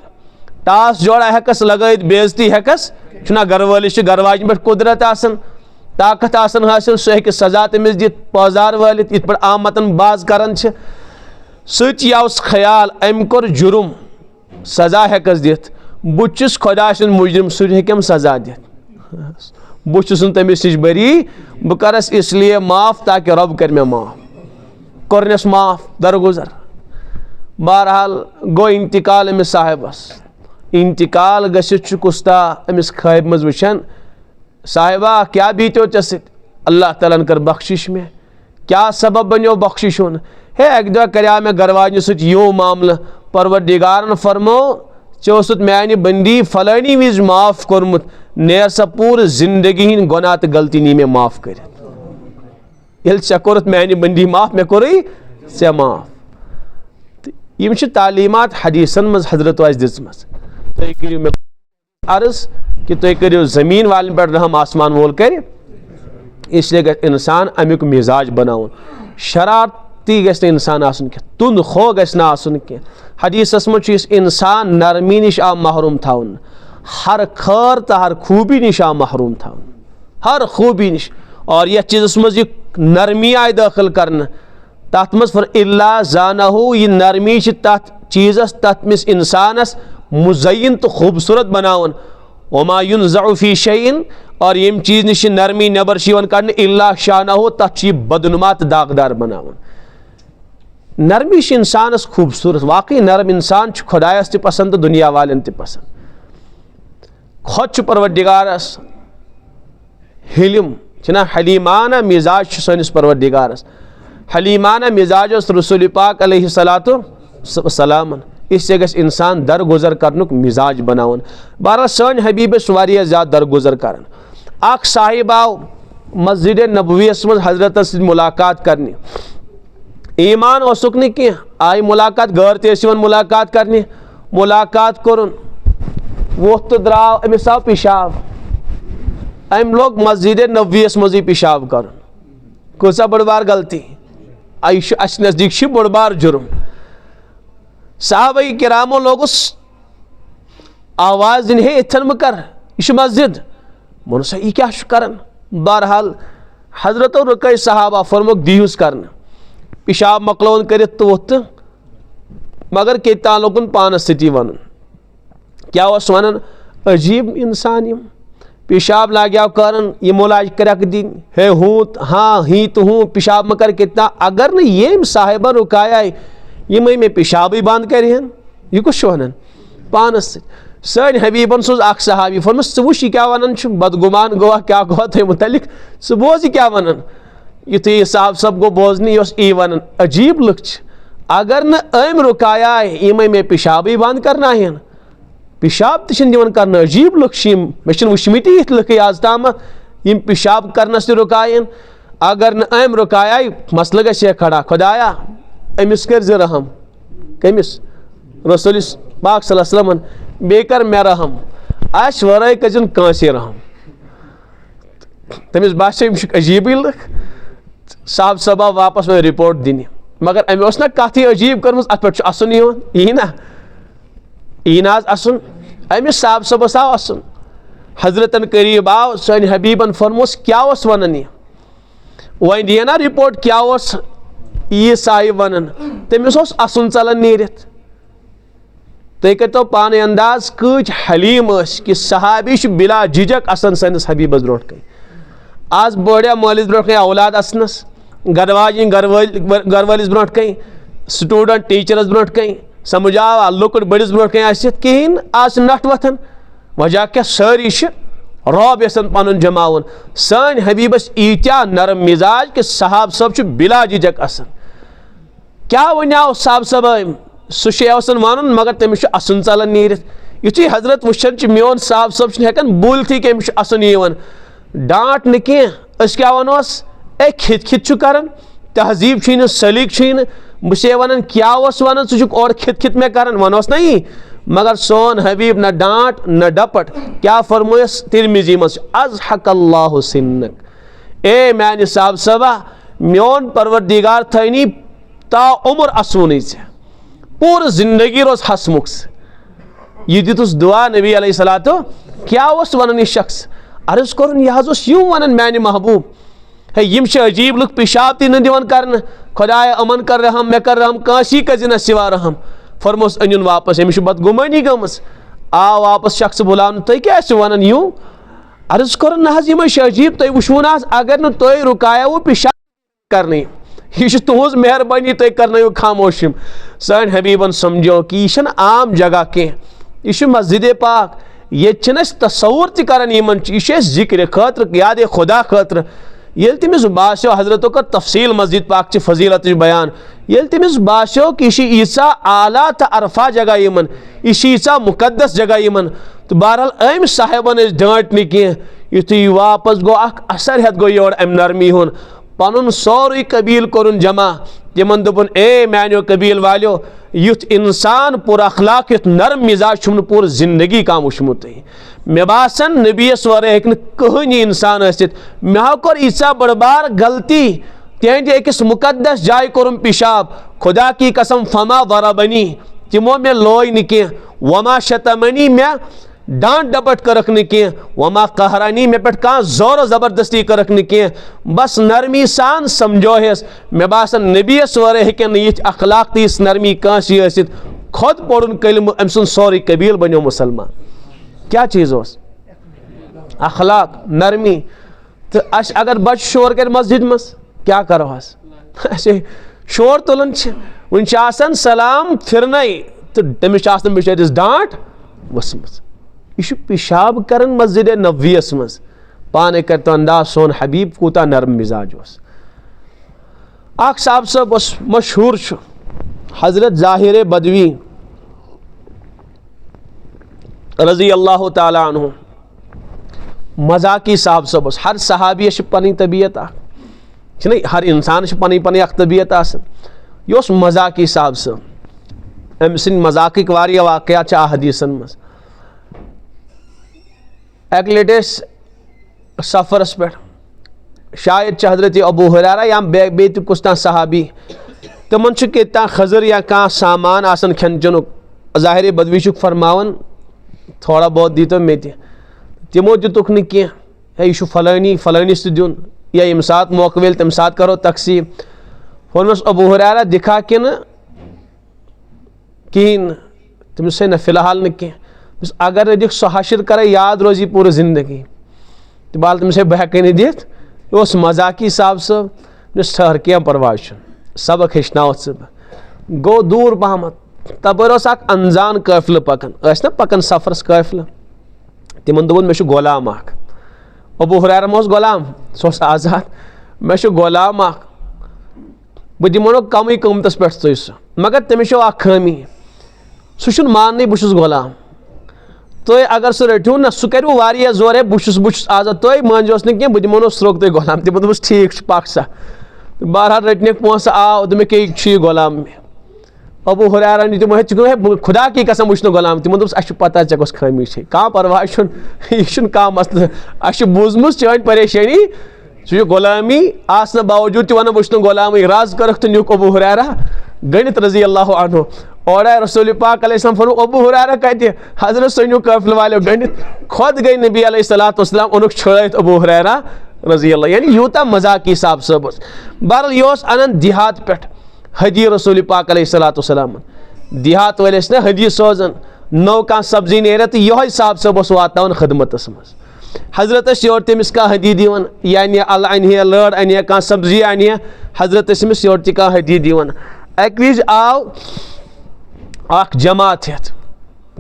टास जोड़ा हेकस लगत बेजती हेकस छुना गरवालिस गरवाजन पे कुदरत आसन ताकत आसन हासिल सह हेक सजा तमिस दित पौजार वालित इत पे आमतन बाज करन सती आउस ख्याल अम कोर जुर्म सजा हेकस दित बुचुस खुदा सुन मुजरिम सह हेकम सजा दित बुचुस तमिस नश बरी बह करस इसलिए माफ ताकि रब कर मे माफ कोरनस माफ दरगुजर बहरहाल गो इंतकाल अमिस साहिबस इंतकाल गसित कुस्ता अमिस ख्वाब मज वुचान साहिबा क्या बीतो चे सत अल्लाह ताला कर बख्शिश में क्या सबब बनो बख्शिश होन हे अक दो कर्या मे गरवाजन सत यो मामल परवरदिगारन फरमो चोसुत म्यानि बंदी फलानी विज माफ कोरमुत नेर सा पूरे जिंदगी हिंद गुनाह तो गलती नी में माफ कर कोरत म्यानि बंदी माफ मे कोरई से माफ यम तालीमात हदीसन मज हजरत दिजमज तुम करियो मे अर्ज कि तुम करियो जमीन वाले पे रहम आसमान वोल कर इसलिए गछ इंसान अमुक मिजाज बनाउन शरारती गछ इंसान आसन के तुंद खो गछ ना आसन के हदीसस मज इंसान नरमी निश आ महरूम थाउन हर खर तो हर खूबी निश आ महरूम थाउन हर खूबी निश और यह चीज़ मज नरमी आय दाखिल करन तथ मज फर इल्ला जानाहु यह नरमी तथ चीज़स तथमिस इंसानस मुज़य्यन तो खूबसूरत बनावन वमा युनज़अ फी शैइन और यम चीज़ निश नरमी नबर कर इल्ला शानाहु तथ बदनुमा तो दागदार बनावन नरमी इंसानस खूबसूरत वाकई नरम इंसान खुदायस ते पसंद तो दुनिया वालन ते पसंद खुद परवरदिगारस हिलिम छना हलीमाना मिजाज सनिस परवरदिगारस हलीमाना मिजाज रसूल पाक अलैहिस्सलातु वस्सलाम इससे गस इंसान दरगुजर करनुक मिजाज बनावन बहरहाल सन हबीबस वारिया ज़्यादा दरगुजर करन अख साहिब आव मस्जिद नबवियस मज हजरत से मुलाकात करने ईमान ओसुक न कह आय मुलाकात घर तवन मुलाकात करने मुलाकात कोरुन वोत तो द्राव अमिस आव पेशाब अम लोग मस्जिद नबवियस मज पेशाब कर कूचा बड़ बार गलती अस नजदीक बड़ बार जुर्म साहबा किरामो लोगुस आवाज दिन हे इथन कर यह मस्जिद मोन सा यह क्या करन बहरहाल हजरत रुकई सहाबा फरमुक दीहुस कर पेशाब मकलोन कर वोत मगर के लोगन पानस सती वन क्या वन अजीब इंसान यम पेशाब लाग्याव करन यह मुलाज करक दिन हे हूँ हाँ ही तो हूँ पेशाब मकर कितना अगर न ये साहिबा रुकाया यम मे पेशाबी बंद कर यह कुछ वन पानस सन हबीबन सोज अख सहाबी फरमस च वुश क्या वन बदगुमान गोवा क्या गो थे मुतलिक सह बोज क्या वन युथे साहब सब गो बोजन यी वन अजीब लुक अगर न अम रुकाया यम मे पेशाबी बंद करना पेशाब तवन कर अजीब लुक मे वुचमित ये लुक आज तम यम पेशाब करनस रुकायन अगर न अम रुकाया मसल गए खड़ा खुदाया अमिस कर रहम कमिस रसूल पाक सल्लल्लाहु अलैहि वसल्लम बे कर मे रहम अश वराय कजन कांसे रहम तमिस बासे अजीब लुक साहब सबा वापस वो रिपोर्ट दिन मगर अमे ना कथ अजीब कर्म अत पे असन यी ना यी ना असन अमिस साहब सबस आव असन हजरतन करीब आव सन हबीबन फरमोस क्या वन वन दिया ना रिपोर्ट क्या यी साहिब वन तमिस असन चलन नीरित तुम करो पाने अंदाज कच हलीम कि सहाबी बिला झिझक असन सनिस हबीबस ब्रोट कन आज बड़िया मालिस ब्रोट कन औलाद असनस गरवाजन गरवालिस ब्रोट कन स्टूडेंट टीचरस ब्रोट कन समझाव लुकट बड़िस ब्रोट कन कहें आज नट वथन वजह क्या सारी रौब यसन पन जमावन सन हबीबस ईत्या नरम मिजाज कि सहाब सब बिला झिझक असन क्या वनो साहब सब सह वन मगर तमिस असन चलन नीर युथु हजरत वुचान मोन साहब सब हेकान बोलती कि अमिस असन यवन डांट न कह क्या वनोस ए खित खित कर तहजीब सलीक बे वन क्या वन सह और खित खित मे कर वनोस नहीं मगर सोन हबीब न डांट न डपट क्या फरमोयस तिरमिजी मज अज़हक अल्लाहु सिन्नक ए मानि साहब सबा मोन परवरदिगार थनी ता उम्र असवुन पूर जिंदगी रोज हसमुख यह दितुस दुआ नबी अलैहिस्सलातो क्या वन यह शख्स अर्ज कोर यह यूं वन मानि महबूब है यम अजीब लुक पेशाब ती दिवान कर खुदाया अमन कर रहम मे कर रहम काशी कजिन सिवा रहम फरमोस अन वापस अमिस बदगुमानी गमस आ वापस शख्स बुलान तुम क्या वन यूं अर्ज कोर ना यम अजीब तुम वुन अगर न तुम रुकाया पेशाब करने यह तुज मेहरबानी तुम कर खामोश सन हबीबन समझो कि यह आम जगह कह यह मस्जिद पाक ये तस्वुर तरान यह जिक्र खतर याद खुदा खतर ये तमिस बासो हजरतों का तफसील मस्जिद पाक ची फजीलत बयान ये तमिस बासो कि यीसा आला तो अरफा जगह यमन यीसा मुकद्दस जगह यमन तो बहरहाल अम साहेबन डांट न कह युथु वापस गो असर हेत गो योर अम नरमी हुन पनुन सोरे कबील कोरुन जमा तिमन दोपुन ए मानो कबील वालो युथ इंसान पुर अखलाक युथ नरम मिजाज छुम पूर जिंदगी का वुचमुत मे बासन नबीस वर हेक कहनी इंसान मे कोर ईसा बड़बार गलती तेहंद अकिस मुकद्दस जाय कोरुम पेशाब खुदा की कसम फमा वरबनी तिमो मे लोय न कह वमा शतमनी मे डांट डपट करक न कह वमा कहरानी मे पे कह जोर जबरदस्ती करक न कह बस नरमी सान समझोहस मे बासन नबीस वर हेकन ये अखलाक तीस नरमी कह खुद पढ़ुन कलम अम सुन सोरे कबील बनो मुसलमान क्या चीज़ अखलाक नरमी तो अगर बच शोर कर मस्जिद मस क्या करो शोर तुलन वन सलाम फिरन तो तमिस बिचारिस डांट वसम यह पेशाब कर मस्जिद नबवीस मज पाने कर तो अंदाज सोन हबीब कूता नरम मिजाज साहब सब मशहूर हजरत ज़ाहिर बदवी रजी अल्लाह ताला अन्हु मजाकी साहब सब हर सहाबी पन तबीयत हर इंसान पन पन तबीयत यह मजाकी साहब सब अम सद मजाक वारिया वाक़यात हदीसन मज एक लटस सफ़रस पे शायद हजरत अबू हुरैरा या बे कुछ तान सहाबी तमन कत खजर या कह सामान आसन खेन चुनुक ज़ाहिर बदवी फरमावन थोड़ा बहुत दी तो मे तमो दुक न कह यह फलानी फलानिस दिन या यम सात मौका मिल तम सात करो तकसीम वोनस अबू हुरैरा दिखा कि न कहीं तमिस न फिलहाल न कह अगर दिख सह हशर कर याद रोजी पूरी जिंदगी तो बाल तमिस बह हेक दिख यह मजाकी साहब सब ठहर क्या परवाह सबक हेचनावत गो दूर पहमत तपर अनजान काफिल पकन ना पकन सफरस काफिल तिमन दोपन मे गुलाम अबू हुरैरा मा गुलाम सह आजाद मे गुलाम बह दिमो कम कीमतस पे तुम सह मगर तमिस खामी सह मानने बहुत गुलाम तुम अगर सह रटू ना सह कर वारिया जोर बहुत आजाद तुम मानजोस न बह दिमो स्रोग तुम गुलाम तमो दोपस ठीक पक सा बहरहाल रटने पोस आव दोप यह गुलाम मे अबू हुरैरा तमो खुदा की कसम वुच गुलाम तमो दोपस अस पता ऐ कस खामी कह परवाह यह कह मसल अस बूजम चान परेशानी सह गुलामी आसन बावजूद वन वुच गुलाम राज करख तो नुक अबू हुरैरा गणित रजी अल्लाह अन्हु और रसूल पाक अलैहिस्सलाम फरमो अबू हुरैरा कत हजरत सनु काफिल वाले गणित खुद गई नबी अलैहिस्सलाम उनुक छोड़ित अबू हुरैरा रजी अल्लाह यानी यूता मजाकी साहब सब बहरहाल यह अनन देहात पे हदी रसूल पाक अलैहिस्सलाम देहात वाले ना हदी सोजन नौ कह सब्जी नेर तो यह साहब सब वातान खदमतस मज हजरत योर तमिस कह हदी दिवन यानी अल अनिह लड़ अनिह कह सब्जी अनिह हजरत तमिस योर तह हदी दिवन अक विज आव अख जमात हेत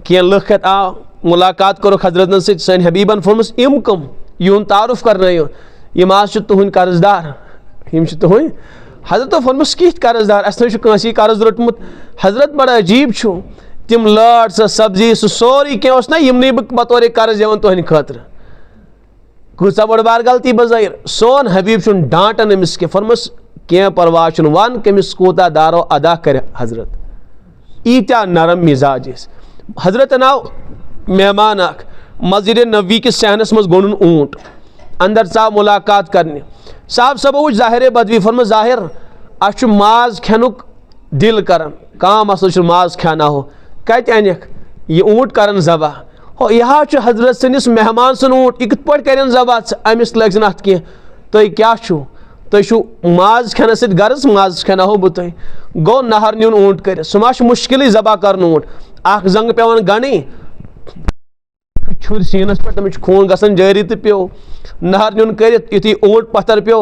कह लुख हेत आव मुलाकात कर हजरतन सन हबीबन फरमस इम कम यून तारुफ कर यम आज तुहद कर्जदार यम तुहद हजरत फरमस कित कर्जदार अस कंसी कर्ज रोटमुत हजरत बड़ा अजीब छु तिम लड़ स सब्जी सह सोरी क्या ना यमन बह बतौर कर्ज दिवन तुहद खतर कूचा बड़ बार गलती बजाहिर सोन हबीब चुन डांटन अमिस के फरमस क्या परवाह चुन वन कमिस कूता दारो अदा कर हजरत ईत्या नरम मिजाज हजरत नाव मेहमान अख मस्जिद नबी किस सहनस मज गोन ऊंट अंदर चा मुलाकात करने साहब सब वो जाहिर बदवी फरम जाहिर अस माज खेनुक दिल कर काम मसल माज खाना हो कत अनिक ये ऊंट कर जबा हो यह हजरत सनिस मेहमान सुन ऊंट यह कत कर जबा अमिस लग अत कह तुम क्या तुम माज खाना सत गर्ज माज खाना हो बह तुम गो नहर नुन ऊंट कर सह मुश्किल जबा कर ऊंट अख जंग पेवन गनी छुर सीनस पे तमिस खून गसन जारी तो पे नहर नुन कर युथी ऊंट पत्थर पे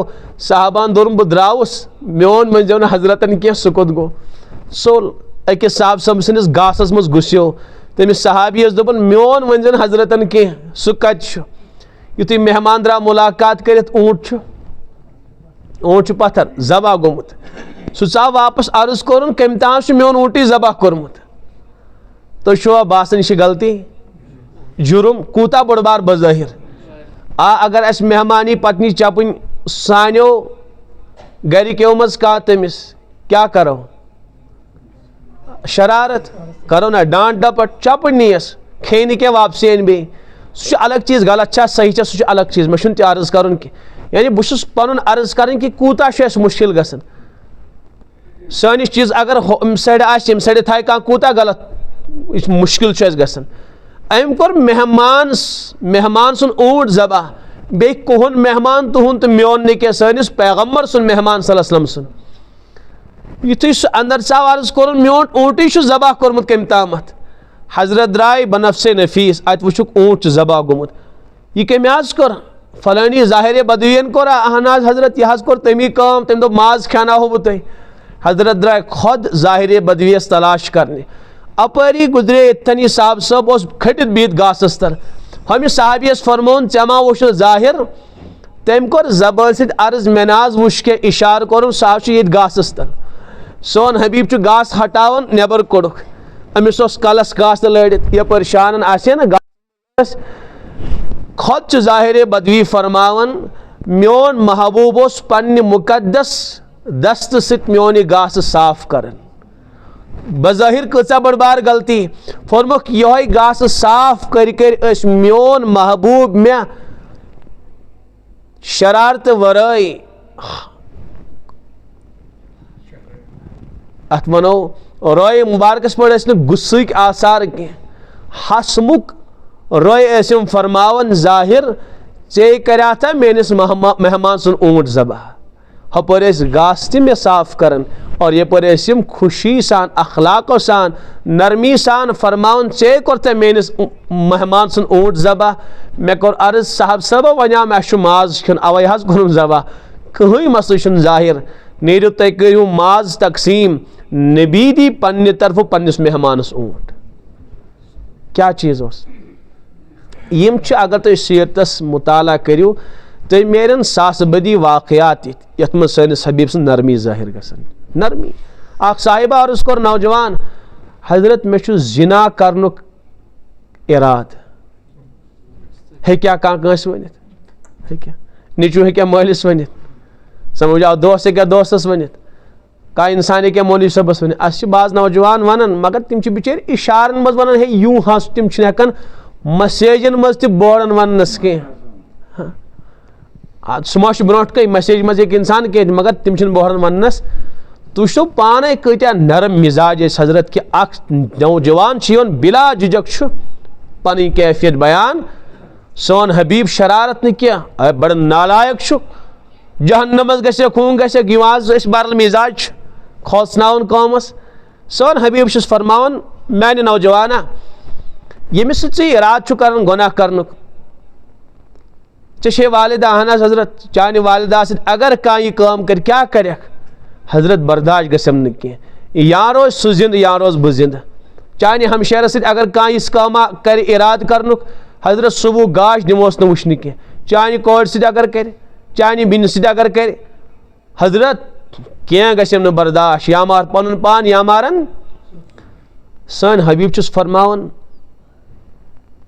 साहबान दोरम बह द्रावस मोन मो ना हजरतन कह सह कोत गो सोल अकिस साहब सब सनिस गासस मज घुस्यो तमिस सहाबीस दोपन मोन वन हजरतन कह सह कत युथी मेहमान द्रा मुलाकात कर ऊंट पत्थर जबा गोमुत सह चा वापस अर्ज कोर कम ताम मोन ऊंटी जबा कोरमुत तो छुआ बासन यह गलती जुर्म कूता बड़ बार बजाहिर अगर अस मेहमानी पत्नी चपन सानो गरिक्यों मज कह तमिस क्या करो शरारत करो ना डांट डपट चपन नीस खेन क्या वापसी अन बे सह अलग चीज़ गलत सही सह अलग चीज़ मे ते अर्ज कर यानी बहु पन अर्ज कर कि कूता मुश्किल गसन सानिश चीज़ अगर अम साइड आम साइड थाय कह कूता गलत मुश्किल गसन अम कोर मेहमान सुन ऊंट जबा बे कोहन मेहमान तुहन तो मोन ने क्या सनिस पैगम्बर सुन मेहमान सल्लल्लाहु अलैहि वसल्लम सुन युथी सह अंदर चाव अर्ज कोर मोन ऊंटी जबा कोरमुत कम तामत हजरत द्राय बनफसे नफीस अत वुक ऊंट जबा गोमुत यह कम कोर फलानी जाहिर बदवीन कोर अहन हजरत यह कोर तमी कम तम दो माज खाना हो बह तुम हजरत द्राय खुद जाहिर बदवीस तलाश करने अपरी गुजरे इतनी साहब सब खटित बीत गासस तर हम साहबियस फरमोन चमा वो जाहिर तम कोर जबान सत अर्ज मेनाज वुश के इशार कोर साहब ये गासस तर सोन हबीब गास हटावन नबर कोड़ुक अमिस कलस गास लड़ित यह परेशान आसे ना गास खुद जाहिर बदवी फरमावन मोन महबूब पन्ने मुकद्दस दस्त सत मोन गास साफ कर बज़ाहिर कचा बड़ बार गलती फरमुक यह गास साफ कर मोन महबूब मे शरारत वराई अत वनो रोय मुबारकस पे गुस्सुक आसार कह हसमुक रोय फरमावन जाहिर चे कर मेनिस मेहमान सुन ऊंट जबा हपर गास मे साफ कर और ये पर खुशी सान अखलाको सान नरमी सान फरमावन चे कोर मेनिस मेहमान सुन ऊंट जबा मे कोर अर्ज साहब सब वना मे माज खन अवे हज कोर जबा कहीं मसल जाहिर नेरु तुम करू माज तकसीम नबी दी पन्ने तरफ पन्निस मेहमानस ऊंट क्या चीज़ यम अगर तुम सीरतस मुताला करू तुम मेरन सास बदी वाकयात यथ मज सनिस हबीब सं नरमी जाहिर गसन नरमी अख साहिबा अर्ज कोर नौजवान हजरत मे जिना करनुक इराद हेक्या कांस वनित हेक्या निचू हेक्या मालिस वनित समझ आओ दोस्त हेक्या दोस्तस वनित का इंसान हेक्या मौलवी सबस वनित अस बाज नौजवान वनान मगर तिम बिचार इशारन मज वनान हे यूं हंस तिम हेकान मसेजन मज त बोर्डन वनस कह सह ब्रोट कई मसेज मज एक इंसान कह मगर तिम बोर्डन वनस तुम पाने कत्या नरम मिजाज हजरत कि अख नौजवान बिला झिझक पन कैफियत बयान सोन हबीब शरारत न क्या बड़ नालायक जहन्नमस गसे खून गसे गिवाज बरल मिजाज खोसनावन कौमस सोन हबीब फरमावन मैंने नौजवाना यमिस इराद कर गुनाह कर चे वालिदा अहन हजरत चाने वालिदा अगर कह यह काम कर क्या कर हजरत बर्दाश्त गसम न कह या रोज सह जिंद या रोज बह जिंद चाने हमशेर सत अगर कह इस कामा कर इराद कर हजरत सुबह गाश दिमोस न वुचन कह चाने कोर सत अगर कर चाने बिन सत अगर कर हजरत क्या गम बर्दाश्त या मार पन पान या मारन सन हबीब चुस फरमावन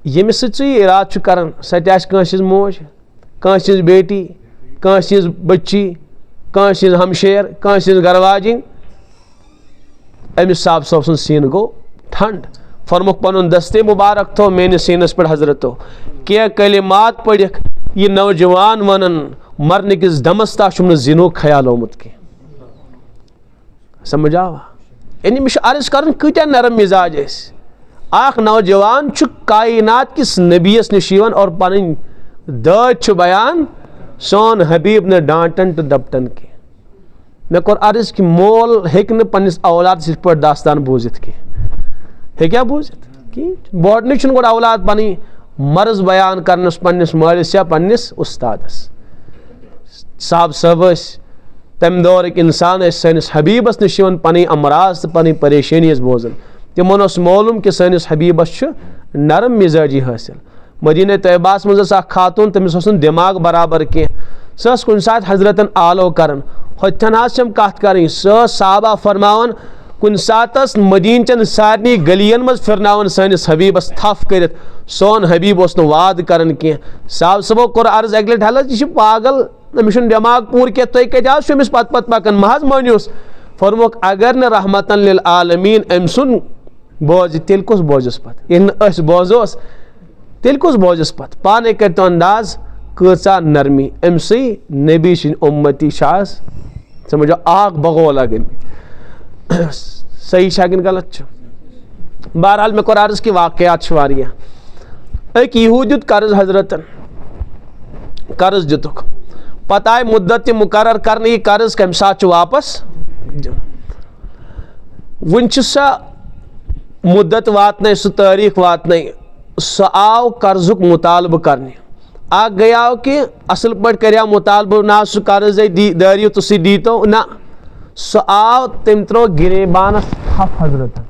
यमिस इराद कर सह मोज कंस बेटी कंस बच्ची कंस हमशेर कंस गरवाजिन अमिस साहब सब सीन गो ठंड फरमुक पन दस्ते मुबारक थो मेनिस सीनस पे हजरतो क्या कलिमात पढ़िक यह नौजवान वनन मरने किस दमस ता जिनो ख्याल आमुत के समझ आवा यानी मे अर्ज कर कत्या नरम मिजाज आख नौजवान कायनात किस नबीस निश और पन दज बयान सोन हबीब ने डांटन तो दपटन के मे कोर अर्ज कि मोल हेक पन्निस औलाद पे दास्तान बूजित के हेक्या बूजित कि बोडन गोड औलाद पन मर्ज बयान करनस पन्निस मालिस या पन्निस उस्तादस साहब सब तम दौर इंसान सैनिस हबीबस निश पन अमराज तो पन परेशानी बोजन तिमन मालूम कि सैनिस हबीबस नरम मिजाजी हासिल मदीना तैयबास मज खातून तमिस दिमाग बराबर कह सह कुन सात हजरतन आलो कर हथन कत कर साहबा फरमान कुन सात मदीन चन सारे गलियन मज फिरनावन सैनिस हबीबस थफ कर सोन हबीब वाद कर कह साहब सबो कोर अर्ज अक लट हल यह पागल अमिस दिमाग पूर कह तुम कत अमिस पत पत पकन महज मानियोस फरमुक अगर न रहमतन लिल आलमीन अम सुन बोज तेल कुस बोजस पत ये बोजोस तेल कुस बोजस पत पाने कर तो अंदाज कचा नरमी अम सी नबी सिंह उम्मती शास समझो आग बगोला गन सही शागिन गलत बहरहाल मे कोर अर्ज कि वाकयात वारिया अक यहूद दित कर्ज हजरतन कर्ज दितुक पत आय मुद्दत मुकर्रर करने यह कर्ज कम सात वापस वन सा मुद्दत वातन सह तारीख वातन सह आव कर्जुक मुतालबह करने आ गयाव कि असल पट कर मुतालबह ना सह कर्ज दारियो तो सह दीतो ना सह आव तम त्रो गिरेबानस थफ हजरत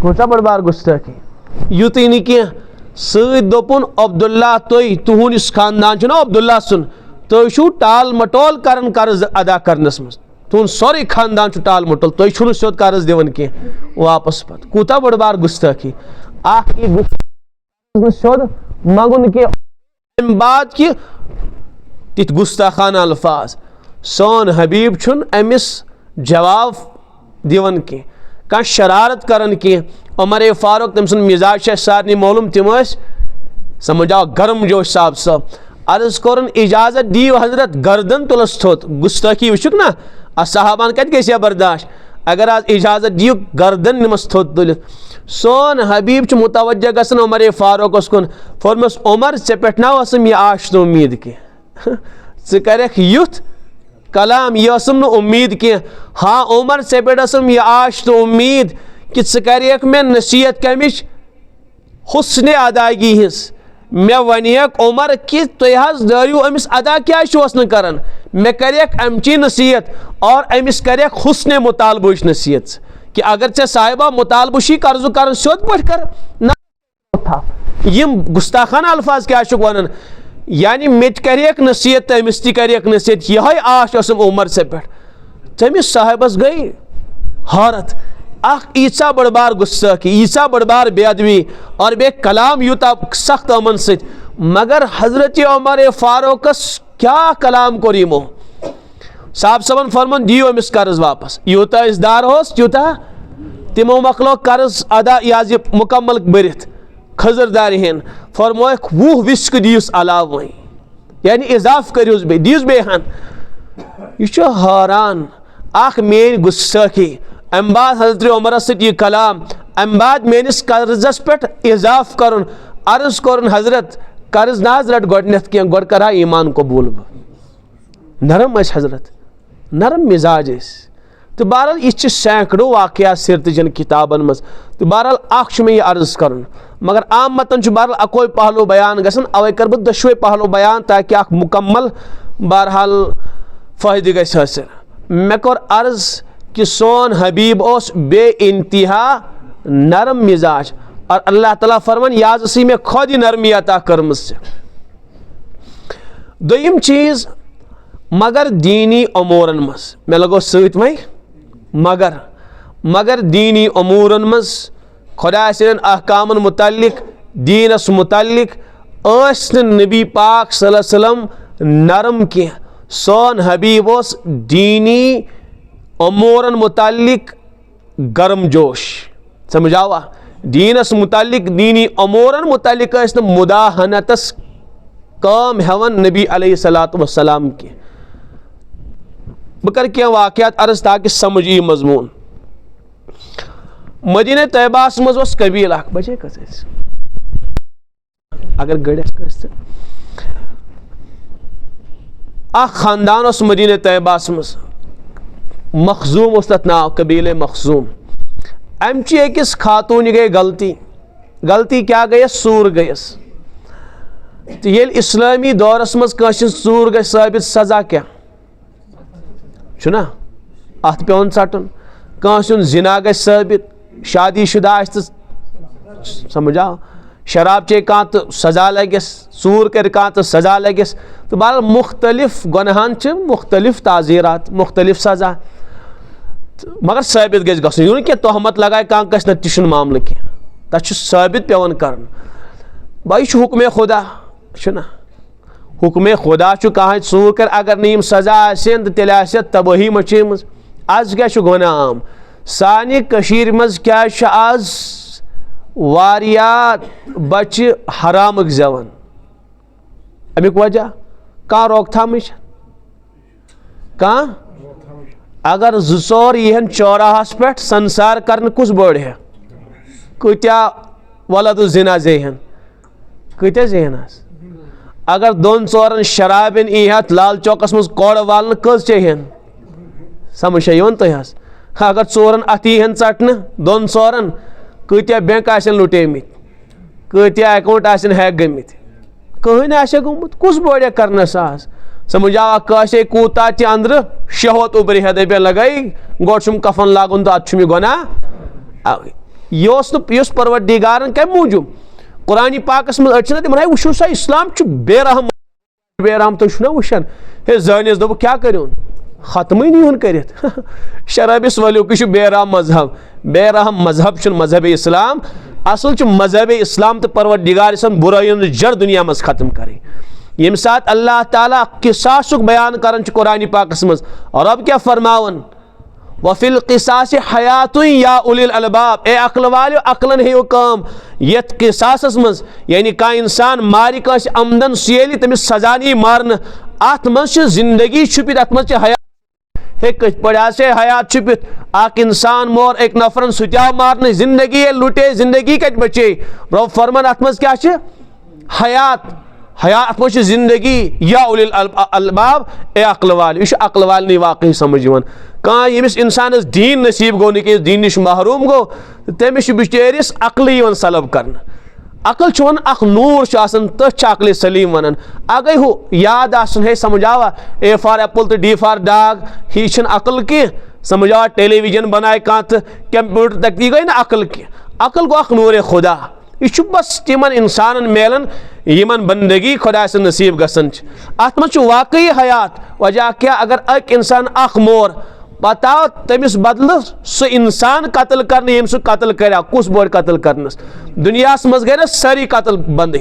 कोचा बड़ बार गुस्ताखी युत नी कह सोपुन अब्दुल्ला तुहद खानदान ना अब्दुल्ला सुन तुम टाल मटोल कर कर्ज अदा करनस मज तुहद सोरे खानदान टाल मटोल तुम सोद कर्ज दिवन कह वापस पत कूता बड़ बार गुस्ताखी सोद मगुन के बाद कि तिथ गुस्ताखाना अल्फाज सोन हबीब अमिस जवाब दिवन कह कह शरारत करन कह उमर फारूक तम सुन मिजाज सारे मालूम तम समझ आओ गर्म जोश साहब सब अर्ज कोरन इजाजत दियो हजरत गर्दन तुलस थोत गुस्ताखी वुचुक ना साहबान कत गया बर्दाश्त अगर आज इजाजत दियो गर्दन निमस थोत तुलित सोन हबीब मुतवज्जा गसन उमर फारूक कुन फरमस उमर ऐ पे ना यह आश तो उम्मीद कह करख युथ कलाम यह उम्मीद कह हाँ उमर ऐ पे यह आश तो उम्मीद कि क मे नसीहत कमिश हुस्न अदायगी हिस मे वनियक उमर कि तुम दारियो अमिस अदा क्या कर मे करक अमची नसीहत और अमिस करक हुस्न मुतालबुश नसीहत कि अगर ऐ साहिबा मुतालबुशी कर्ज कर सोद पे कर यम गुस्ताखाना अल्फाज क्या वन यानी मे करक नसीहत तमिस तक नसीहत यह आश उमर से पे तमिस साहिबस गई हारत ईसा बड़ बार गुस्साखी ईसा बड़ बार बेअदबी और बे कलाम यूता सख्त अमन से मगर हजरत उमर फारूकस क्या कलाम कोर यमो साहब सबन फरमान दियो अमिस कर्ज वापस यूता इसदार होस यूता तिमो मकलो कर्ज अदा यह मुकम्मल बरित खजरदार हेन फरमोक 20 विस्क दियुस अलाव वही यानी इजाफ करियुस बे दियुस बे हन यह हैरान मेन गुस्साखी अम बाद हजरत उमर सह कलाम अम बाद मेनिस कर्जस पे इजाफ कर अर्ज कर हजरत कर्ज ना रट गोडनथ कह गोड कर ईमान कबूल नरम हजरत नरम मिजाज तो बहरहाल यह सैकड़ों वाकयात सिरतजन किताबन मज तो बहरहाल अख मे अर्ज कर मगर आम मतन बहरहाल अकोई पहलू बयान गसन अवे कर बह दशवे पहलू बयान ताकि अख मुकम्मल बहरहाल फ़ायदे गस हासिल मे कोर अर्ज कि सोन हबीब ओस बे इंतहा नरम मिजाज और अल्लाह ताला फरमान याजी में खुद नरमी अता कर्म से दोयम चीज मगर दीनी अमूरन मज मे लगो सत वही मगर दीनी अमूरन मज खुदा सदन अहकामन मुतालिक दीनस मुतालिक नबी पाक सल्लल्लाहु अलैहि वसल्लम नरम के सोन हबीब उस दीनी अमूरन मुतालिक गर्म जोश समझावा दीनस मुतालिक दीनी अमूरन मुतालिक मुदाहनतस काम हेवन नबी अलैहिस्सलातु वस्सलाम के बकर क्या वाक़यात अर्ज ताकि समझ यी मजमून मदीना तैयबास मज उस कबील अख बचे कस अगर गड़स खानदान उस मदीना तैयबास मज मखजूम उस तथ नाव कबीले मखजूम अमची अकिस खातून गई गलती क्या गई सूर गयस तो ये इस्लामी दौरस मज सूर गई साबित सजा क्या छुना अत पेवन षटन कंसन जिना गई साबित शादी शुदा समझा शराब चे कह तो सजा लगस सूर कर कह तो सजा लगस तो बहरहाल मुख्तलिफ गुनहन मुख्तलिफ ताज़ीरात मुख्तलिफ सजा मगर साबित गज गसन यूं क्या तोहमत लगाए कह गस न मामल कह तथ साबित पेवन कर भाई हुक्म खुदा छुना हुक्म खुदा कह सूर कर अगर नीम सजा आसन तो तेल तबाही मचेम आज क्या गुना आम सानि कशीर मज क्या आज वारिया बच्चे हराम जवान अमुक वजह कह रोकथाम कह अगर जोर यहन चौराहस पे संसार कर कुस बड़ है कत्या वलद जिना जेहन कत्या जेहन अगर दोन चोरन शराबन यहत लाल चौकस मज कौड़ वालन कस चेहन समझ तुह अगर चोरन अत यहन चटन दोन चोरन कत्या बैंक आसन लुटेमित कत्या अकाउंट आसन हैक गमित कहन आसे गोमुत कुस बड़ करनस आज समझा कसे कूता ति अंदर शहवत उबरी है दबे लगाई गोम कफन लागुन तो अत गुना यह परवरदिगारन कम मूजूब कुरान पाकस मज अड़चना तम वो सा इस्लाम बेरहम तुम वुचान हे जानस दोप क्या करूँ खत्म नीन कर शराबिस वलिक बेरहम मजहब मजहब इस्लाम असल मजहब इस्लाम तो परवरदिगार बुराइन जड़ दुनिया मज खत्म करें यम सात अल्लाह ताला किसासुक बयान करन कुरान पाकस मज और अब क्या फरमावन वफिल किसास हयातु या उलिल अलबाब ए अक्ल वालो अक्लन हेयो काम यत किसासस मज यानी का इंसान मारि कास अमदन सेली तमिस सजा नी मारन अत मज जिंदगी छुपित अत मज हयात हे कत पड़ा से हयात छुपित आक इंसान मोर एक नफरन सुत्या मारन जिंदगी लुटे जिंदगी कत बचे रब फरमान अत मज क्या हयात हयात मज जिंदगी या उलिल अलबाब ए अक्ल वाल यह अक्ल वाल नी वाकई समझ कह यमिस इंसान दीन नसीब गो नीस दीन नश महरूम गो तमिस बिचारिस अक्ल सलब कर अक्ल वन अख नूर तथ अक्ल सलीम वन अगर हु याद है समझावा ए फॉर एप्पल तो डी फॉर डाग ही अक्ल कह समझावा टेलीविजन बनाए कह तो कंप्यूटर तक यह गई ना अक्ल कह अक्ल गो अख नूर खुदा यह बस तिमन इंसान मेलन यमन बंदगी खुदा से नसीब गसन अत मज वाकई हयात वजह क्या अगर अक इंसान अख मोर पता तमिस बदल सह इंसान कत्ल कर यम सह कत्ल कर कुस बोड़ कत्ल करनस दुनिया मज गई सारी कत्ल बंद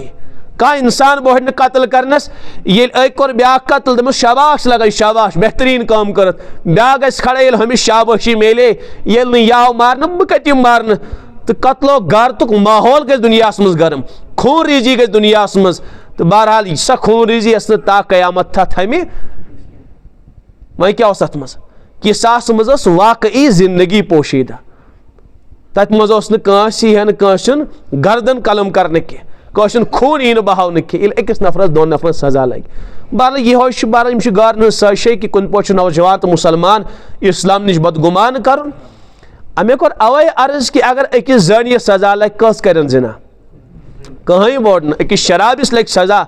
कह इंसान बोड़ न कत्ल करनस ये कोर ब्या कत्ल दमस शाबाश लगे शाबाश बेहतरीन काम कर ब्या गस खड़ा ये हमिश शाबाशी मेले ये याव मारन बह कत मारन तो कत्लो गारतुक माहौल गई दुनिया मज गर्म खून रेजी गई दुनिया मज तो बहरहाल सह खून रेजी ता कयामत था थमे वह क्या अत मज किसास मज वाकई जिंदगी पोशीदा तथ मज कसन गर्दन कलम करने कसन खून यी बहावन अकिस नफरस दोन नफर सजा लगे बहरहाल यह बहरहाल गारन साशे कि कुन पे नौजवान तो मुसलमान इस्लाम नश बदगुमान कर अमे कोर अवै अर्ज कि अगर अकिस जन यह सजा लगे कस कर जिना कहीं बोड़ न अकिस शराबिस लगे सजा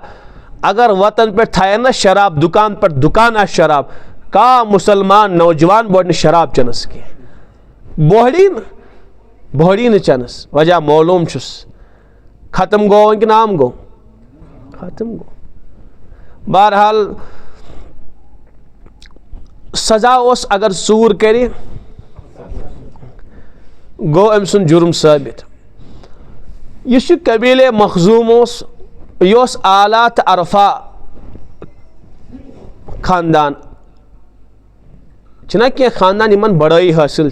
अगर वतन पे थायन शराब दुकान पर दुकान आ शराब का मुसलमान नौजवान बोड़ शराब चनस की बोहड़ी न चनस वजह मालूम छुस खत्म गो कि नाम गो खत्म गो बहरहाल सजा ओस अगर चूर करे गो अम सुन जुर्म साबित। यह कबीले मखजूम यह आला तो अरफा खानदान ना क्या खानदान इन बड़ाई हासिल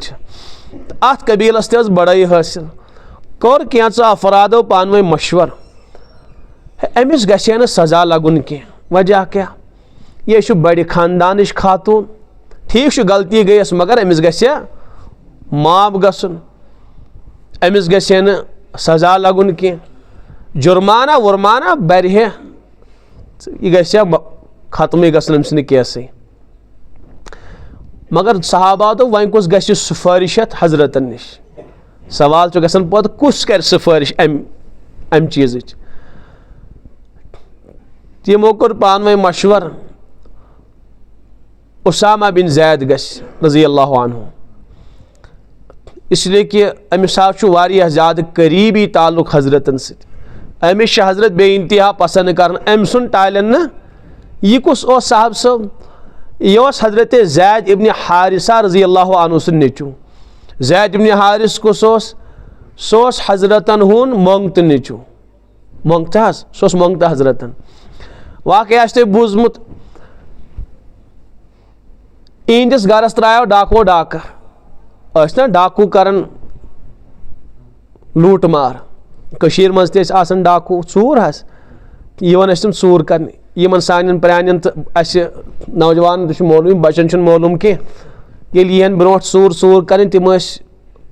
अत कबीलस ते बड़ाई हासिल कोर कैंचा अफरादो पानवे मशवर अमिस गछे न सजा लगुन की वजह क्या यह बड़ खानदानिश खातून ठीक गलती गईस मगर अमिस गछे माफ गसन अमिस गछे न सजा लगुन की जुर्माना वुर्माना बरहे यह गछे खत्म गसन अमिस केस मगर सहाबा तो वह कुछ गि सिफारिश हजरतन निश सवाल गसन पत कुस कर सिफारिश अम चीज तमो कोर पानवे मशवर उसामा बिन जैद गस रज़ी अल्लाहु अन्हु इसलिए कि अमिस वारिया ज़्यादा करीबी ताल्लुक हजरतन सत अमिस हजरत बे इंतहा पसंद कर अम सुन टालन न यह कुस साहब सब यह हजरत जैद इब्न हारिसा रज़ी अल्लाहु अन्हु सुन नेचू जैद इब्न हारिस कुस सोस हजरतन हुन मंगत नेचू मंगत सोस मंगत हजरतन वाकया ते बूजमुत इंदिस गरस त्रायो डाको डाकर ना डाकू करन लूट मार कशीर मज ते आसन डाकू चूर यवन तम चूर कर यमन सान प्रान नौजवान मालूम बचन मालूम कह ब्रो चूर चूर कर तम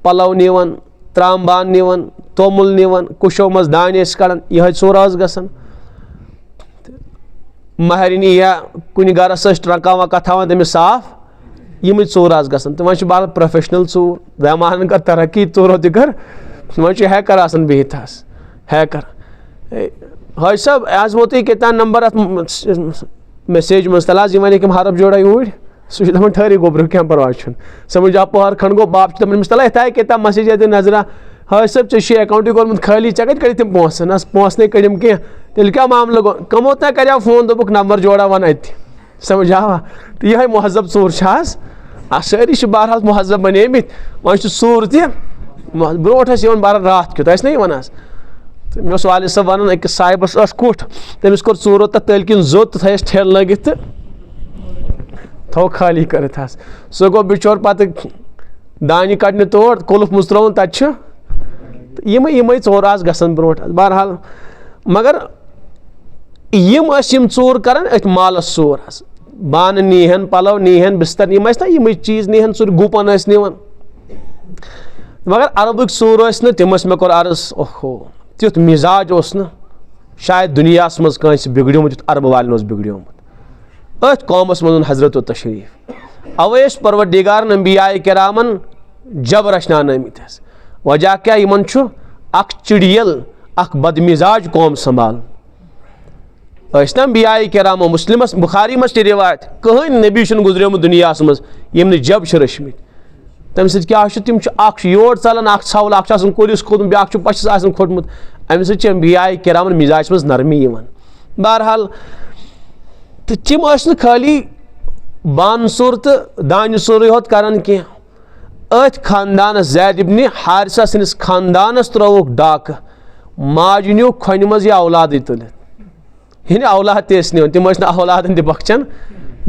पलव निवन त्राम बान निवन तोमुल निवन कुशो मज दान कड़ान यह चूर गसन महरिनी या कुन गरस ट्रका वका थवान तमिस साफ यम चूर गसन तो वह बहर प्रोफेशनल चूर रहमान कर तरक्की चूरो तकर वह हैकर आसन बिहित हैकर हाय सब आज वोत केतान नंबर अत मैसेज मज तल वन हम हरफ जोड़ा यूर सह दपान ठहरी गोबर क्या परवाह समझ आप पहर खंड गो बाप दपान तल इत केता मैसेज ये नजरा हाय सब ऐ अकाउंट कोर्मुत खाली चे कत तम पोस ना पोस नहीं कड़म कह तेल क्या मामल गो कमो तक कर फोन दोक नंबर जोड़ा वन अत समझ आवा तो यह महजब चूर सारी बहरहाल महजब बनेमित वह चूर त्रोट बहर रात क्यों नहीं वन तो मे वालिद सब वन अकिस साहिबस कुठ तमिस कोर चूरो तथ तल किन जोत थस ठेल लगित थो खाली कर सह गो बिचोर पत दान कड़ने तोड़ कुल्फ मुज त्रोन तत यम चोर गसन ब्रो बहरहाल मगर यम चूर कर अथ मालस चूर बान नीहन पलव नीहन बिस्तर ना यम चीज नीहन चूर गुपन निवन मगर अरबुक चूर तम मे कोर अर्ज ओहो तुथ मिजाज न शायद दुनिया मज कंस बिगड़ोमुत अरब वालन बिगड़ोमुत अथ कौमस मज हजरत तशरीफ अवैस परवरदिगार अंबिया किरामन जब रचनामित वजह क्या इन चिड़ियल बदमिजाज कौम संभाल ना अंबिया किरामो मुस्लिमस बुखारी मज रिवायत कहन नबी गुजरियोमुत दुनिया मज यम जब रचमित तम सम योर चलान छवल कुलिस खोदुम ब्या पशस खोटमुत अम अंबिया किरामन मिजाज मज नरमी बहरहाल तो तम खाली बान सुर तो दान सुर होत करान कह अथ खानदानस जैद इब्न हारिसा सनिस खानदानस त्रोक डाक माज न्यू खन मज यह औलाद तुल हिन औलाद तेस निवन तम औलादन तह बख्चन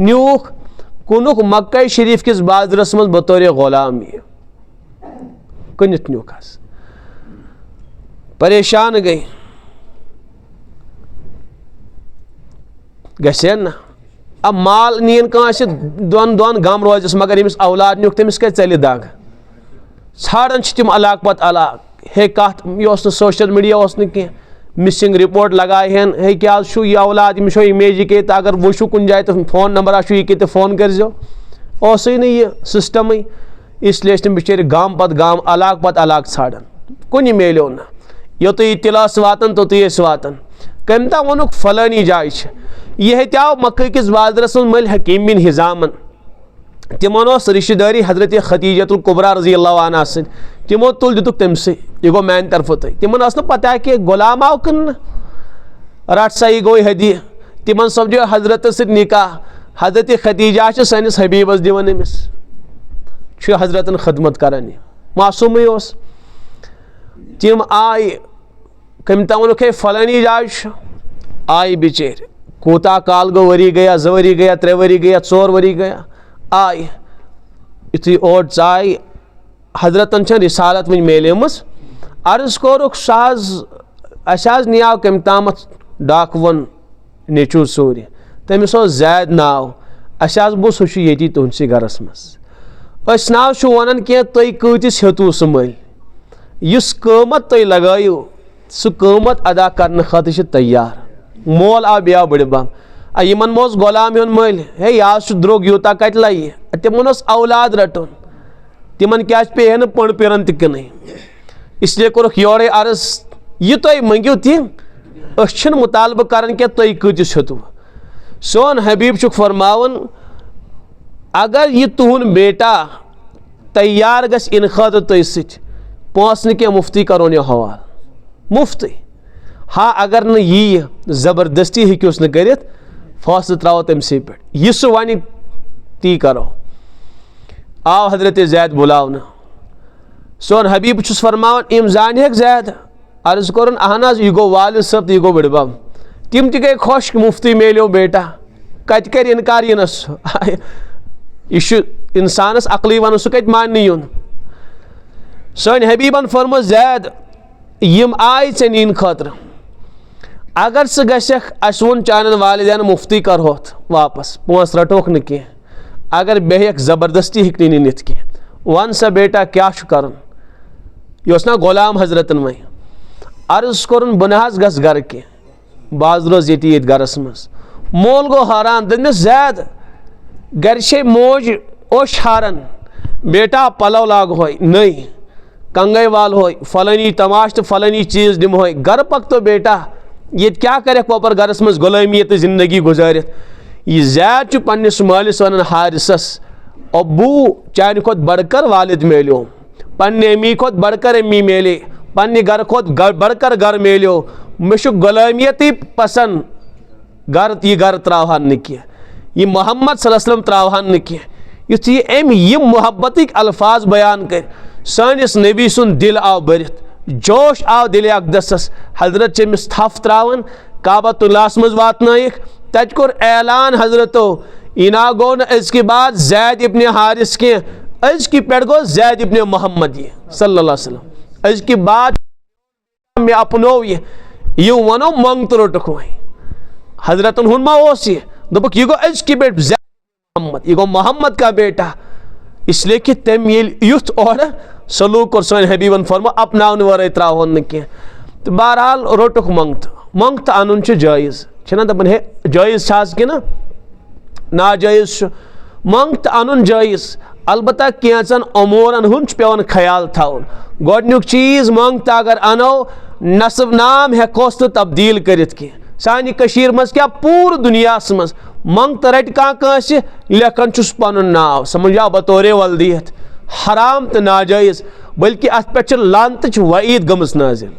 न्यूख कुनुक मक्का शरीफ किस बाजरस मज बतौर गुलाम कनित न्यूक परेशान गई गसे ना अब माल नीन दोन दोन गम रोजस मगर यमिस औलाद न्यूक तमिस कत चल दाग छाड़न तम अलाक पत अलाक हे कत यह सोशल मीडिया कह मिसिंग रिपोर्ट लगाए हे क्या यह औलाद यम इमेज के अगर वो कुन जाए तो फोन नंबर आशु यह तो फोन करो यह सिस्टम इसलिए तम बिचार गाम पत गाम अलाक पत अलाक छाड़न कुन मिलो ना योत इतलास वातन तोत वातन कम ता वोनुक फलानी जाय यह आव मक्के किस बाजरस मल हकीम बिन हिजामन तिमन रिश्तेदारी हजरत खतीजतुल कुबरा रज़ी अल्लाह अन्हा सद तिमो तुल दितुक तमसे यह गो मान तरफ तिमन पता कि गुलाम आव कन रट सा यह गो हदी तिमन समझो हजरत निकाह हजरत खदीजा सनिस हबीबस दिवन अमिस हजरतन खदमत करान मासूम तिम आय कम तक है फलानी जाय आय बिचर कूता काल गो वरी गया 2 वरी गया 3 वरी गया 4 वरी गया आय युथी ओट चाय हजरतन रिसालत वन मेलेमस अर्ज कोरुक साज नियाव कम तामत डाकवन नेचू सूर तमिस जैद नाव बो सह ये तुहसी गरस मस नाव वन कह तुम कतिस हेतु सह मल इस क़ीमत तुम लगायु सह क़ीमत अदा करने खतर तैयार मोल आव बे बड़बम यमन मोस गुलाम हन मल हे आज द्रोग यूता कत लगे तिमन औलाद रटन तिमन क्या पे न पण पिरन तन इसलिए कोरुक योरे अर्ज यह तुम मंगियो तह मुतालब कर तुम कतिस हेतु सोन हबीब फरमावन अगर यह तुहन बेटा तैयार गस इन खतर तुम पोस न मुफ्ती करो यह हवाल मुफ्त हाँ अगर न यी ज़बरदस्ती हेक्योस न कर फैसले त्रो तमसे पे यह सह वन ती करो आव हजरत जैद बुलावन सोन हबीब फरमावन इम जान हेक जैद अर्ज कोरन अहन यह गो वालिद सब यह गो बड़बम तिम त गई खुश मुफ्ती मेलो बेटा कत कर इनकार यनस यह इंसानस अकली वन सह कत मान यून सन हबीबन फरमो जैद यम आय ऐ नीन खतर अगर सह गख असन चान वालिदैन मुफ्ती करहोत वापस पोस रटोक न कह अगर बेहक ज़बरदस्ती हेक नित कह वन सा बेटा क्या कर यह ना गुलाम हजरतन वह अर्ज कोर बह गस गर कह बाज रोज ये गरस मज मोल गो हारान दस जैद गर मोज ओश हारन बेटा पलव लाग हो नई कंगई वाल हो फलानी तमाश तो फलानी चीज़ दिम हो गर पक तो बेटा ये क्या करे कोपर गरस मज गुलामियत जिंदगी गुजारित यह जैद पन्निस मालिस वन हारिसस अबू चान खुद बढ़कर वालिद मेलो पन्ने अमी खुद बढ़कर अमी मेले पन्ने गर खुद बढ़कर गर मेलो मे गुलामियत पसंद गर यह गर त्रावान न कह यह मोहम्मद सल्लल्लाहु अलैहि वसल्लम त्रावान न कह युथ यह मोहब्बत अल्फाज बयान कर सानिस नबी सुन दिल आव भरित जोश आव दिल अकदसस हजरत अमिस थफ त्रावन काबतुल्लाहस मज वातनाइक तत कोर ऐलान हजरतो इना गो न अज़ के बाद जैद इब्न हारिस के अज़ की पे गो जैद इब्न मोहम्मद सल्लल्लाहु अलैहि वसल्लम अज़ के बाद मे अपनो यह वनो मंग तो रोटक वह हजरतन हुन मा यह दोपक यह गो अज़ की बेट जैद मोहम्मद यह गो मोहम्मद का बेटा इसलिए कि तम युथ और सलूक और सन हबीबन फरमा अपनावन वर त्रावन न कह तो बहरहाल रोटुक मंगत अन जायज़ छना दपन हे जायज़ कि नाजायज़ मंगत अन जायज़ अलबत्ता कैंचन अमूरन हुन पेवन ख्याल थवन गोडनुक चीज़ मंगत अगर अनो नसब नाम हेकोस तो तब्दील करित कह सानि कशीर मज क्या पूर दुनिया मज मंगत रट कांस लेखन चुस पन नाव समझा बतौर वल्दियत हराम तो नाजायज़ बल्कि अत पे लानत वईद गमस नाजिल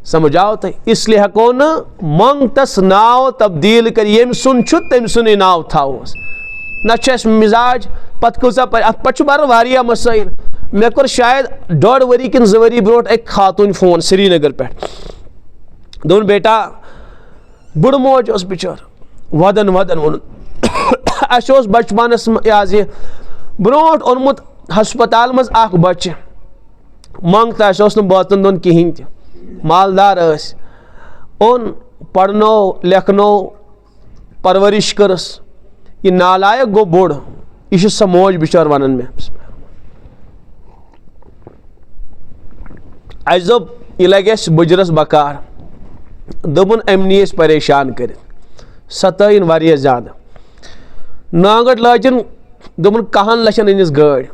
समझाओ तो इसलिए हको न मंगतस नाव तब्दील कर यम सुन तम सुन नाव थोस न मिजाज पत कूचा अत पे बर वारिया मसाइल मे कोर शायद 1.5 वरी कि 2 वरी ब्रोट एक खातून फोन श्रीनगर पे दोन बेटा बुड़ मोज बिचार वदन वदन वो अस बचपनस यह ब्रोट ओनमुत हस्पताल मज बच्चे मंगत बातन दोन कहें त मालदार ओन पढ़नो लेखनो परवरिश करस यह नालायक गो बोड़ यह सा मोज बिचार वन मे अस दोप यह लगे बुजरस बकार दोपन अमनी परेशान कर सतन वारिया ज़्यादा नागट लाचन दोपन 10 लक्षन अनिस गाड़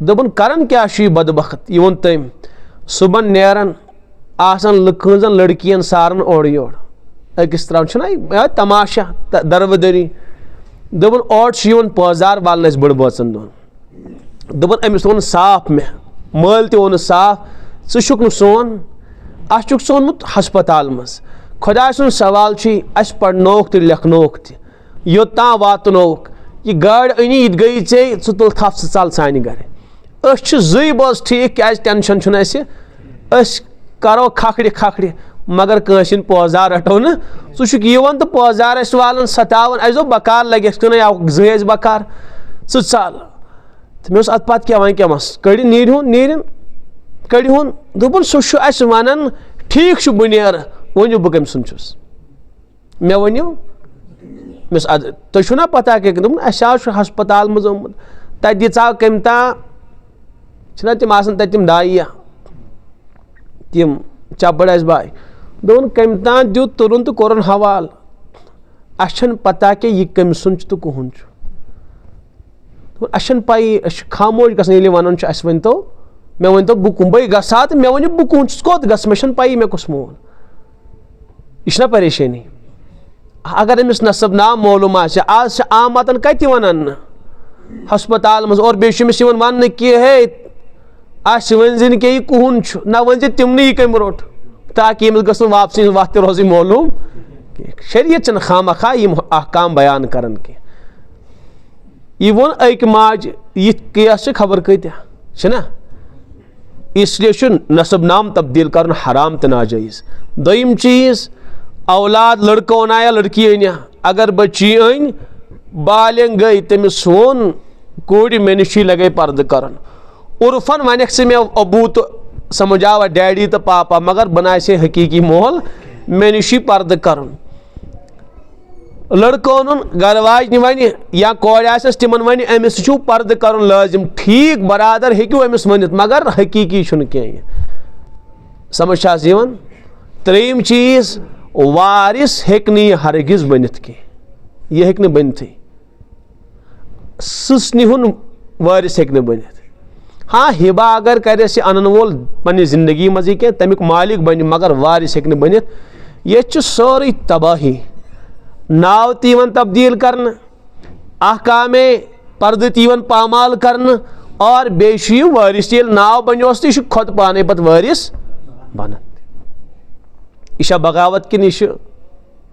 दोपन करन क्या बदबख्त यह वो तम सुबह नेरन आसान लखन लड़कियन सारन ओर योर अकिस त्रावन तमाशा दरबदरी दोपन ओट पौजार वाल बड़ बचन दोपन अमिस वो साफ मे मल तो साफ षुक न सोन अस सोनमुत हस्पताल मज खुदा सुन सवाल अस पढ़नोक तो लेखनोक योत्ता वातनोक ये गाड़ अनी ये गई चे छु तुल थफ चल सान गर जुई बस ठीक क्या टेंशन छुन करो खखड़ खखड़ मगर कसिन पौजार रटो न सुन तो पौजार वालन सतावन अस बकार लगे जज बकार सह चल तो मे अत पत क्या क्या मस कड़ नीर कड़िहुन दोपन सह वन ठीक बह नेर वनु बह कम सुन मे वनु मिस तुना पता क्या हस्पताल मज तत दिचा कम ता तिम आसन तम दाइया तिम चपड़ बाय दोन कम ता दु तुरन तो कोरन हवाल अन पता कि यह कम सुन तो कहन अन पाई खामोश गल वन वन तो मे वन तो बह कुंबई गसा तो मे वन बह कुन कोत गस मे पाई मे कुस मोल यह परेशानी अगर अमिस नसब नाम मालूम आज आमतन कत वन हस्पताल मज और बेमिस वन कि हे वन कि यह कहन ना वन तिमन यह कम रोट ताकि यमिस गस वापसी वत रोज मालूम शरीयत खाम खा अहकाम बयान कर यह वो अक माज यह केस खबर कत्या इसलिए नसब नाम तब्दील कर हराम तो नाजायज़ दोम चीज़ औलाद लड़का अना या लड़की अनिया अगर बच्ची अन बालिग गई तमिस वोन कोड़ मे नश लगे पर्द कर उर्फन वन से मे अबू तो समझावा डैडी तो पापा मगर बना से हकीकी मोल मे नश पर्द कर लड़कन गरवाज वन या कोड़ आस तिमन वन अमिस छू पर्द कर लाजिम ठीक बरादर हेक्यू अमिस वन मगर हकीकी कह समझ त्रेम चीज़ वारिस हेक हरगिज बनित कह यह हेक बनत सस निहुन वारिस हेक बनित हाँ हिबा अगर कर अनन वोल पन्ने जिंदगी मज कह तमिक मालिक बन मगर वारिस हेक बनित ये सारी तबाही नाव तीवन तब्दील करन अहकामे पर्द तीवन पामाल करन और बेशि वारिस ये नाव बनियोस तो यह खुद पाने पत वारिस बन यह बगावत कि यह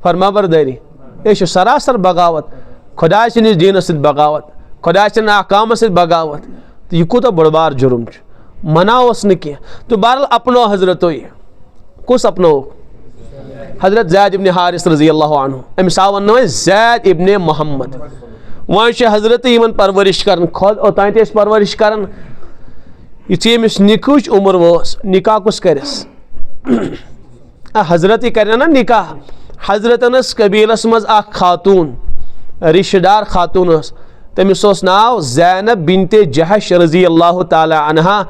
फरमा बरदारी यह सरासर बगावत खुदा सदिस दीनस बगावत खुदा सन अहकाम बगावत तो यह कूत बड़ जुर्म मनावस न कह तो बहरहाल अपनो हजरत कुस अपनो हजरत ज़ैद इब्न हारिस रज़ी अल्लाह अन्हु अमिस आव वन ज़ैद इब्न मोहम्मद वन हजरत इन परवरिश कर खुद ओतान परवरिश कर यु अमिस निकह उम्र वस निकाह कुस करस हजरत कर ना निकाह हजरतनस कबीलस मज खातून रिश्तेदार खातून तमिस नाव ज़ैनब बिनते जहश रज़ी अल्लाह ताला अन्हा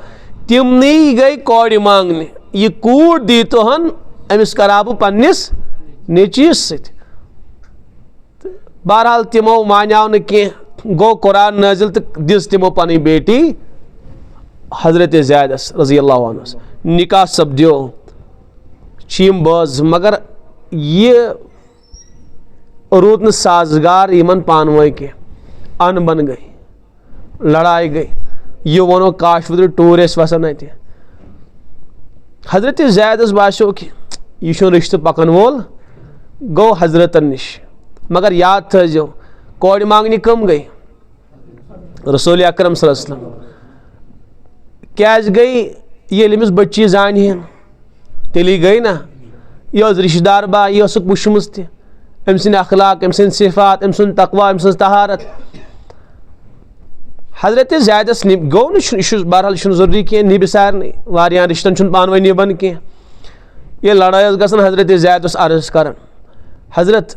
तिमनी गई कौड़ मांगने यह कूड़ दी तो हन अमिस करा बह पन्निस नेचीस सत बहरहाल तिमो मान्याव न कह गो कुरान नाजिल तो दिस तिमो पन बेटी हजरत ज़ैदस रज़ी अल्लाह अन्हु निकाह सपद्यो चीम बज मगर ये रूद न साजगार यमन पानवे के अन बन गई लड़ाई गई ये वनो काश वुद्र टूर वसान अत हजरत ज़ैदस बासो कि यह रिश्त पकन वोल गो हजरतन निश मगर याद थो कौड़ मांगनी कम गई रसूल अकरम सल्लल्लाहु अलैहि वसल्लम क्या गई ये अमिस बच्ची जान तेली गई ना यह रिश्तेदार बा यह वुचम तम सद अखलाक अम सद सिफात अम सद तकवा अम सद तहारत हजरत ज़ैदस गो न बहरहाल जरूरी कह निब सारे वारियान रिश्तन पानवे निबन कह ये लड़ाई गसन हजरत ज़ैदस अर्ज कर हजरत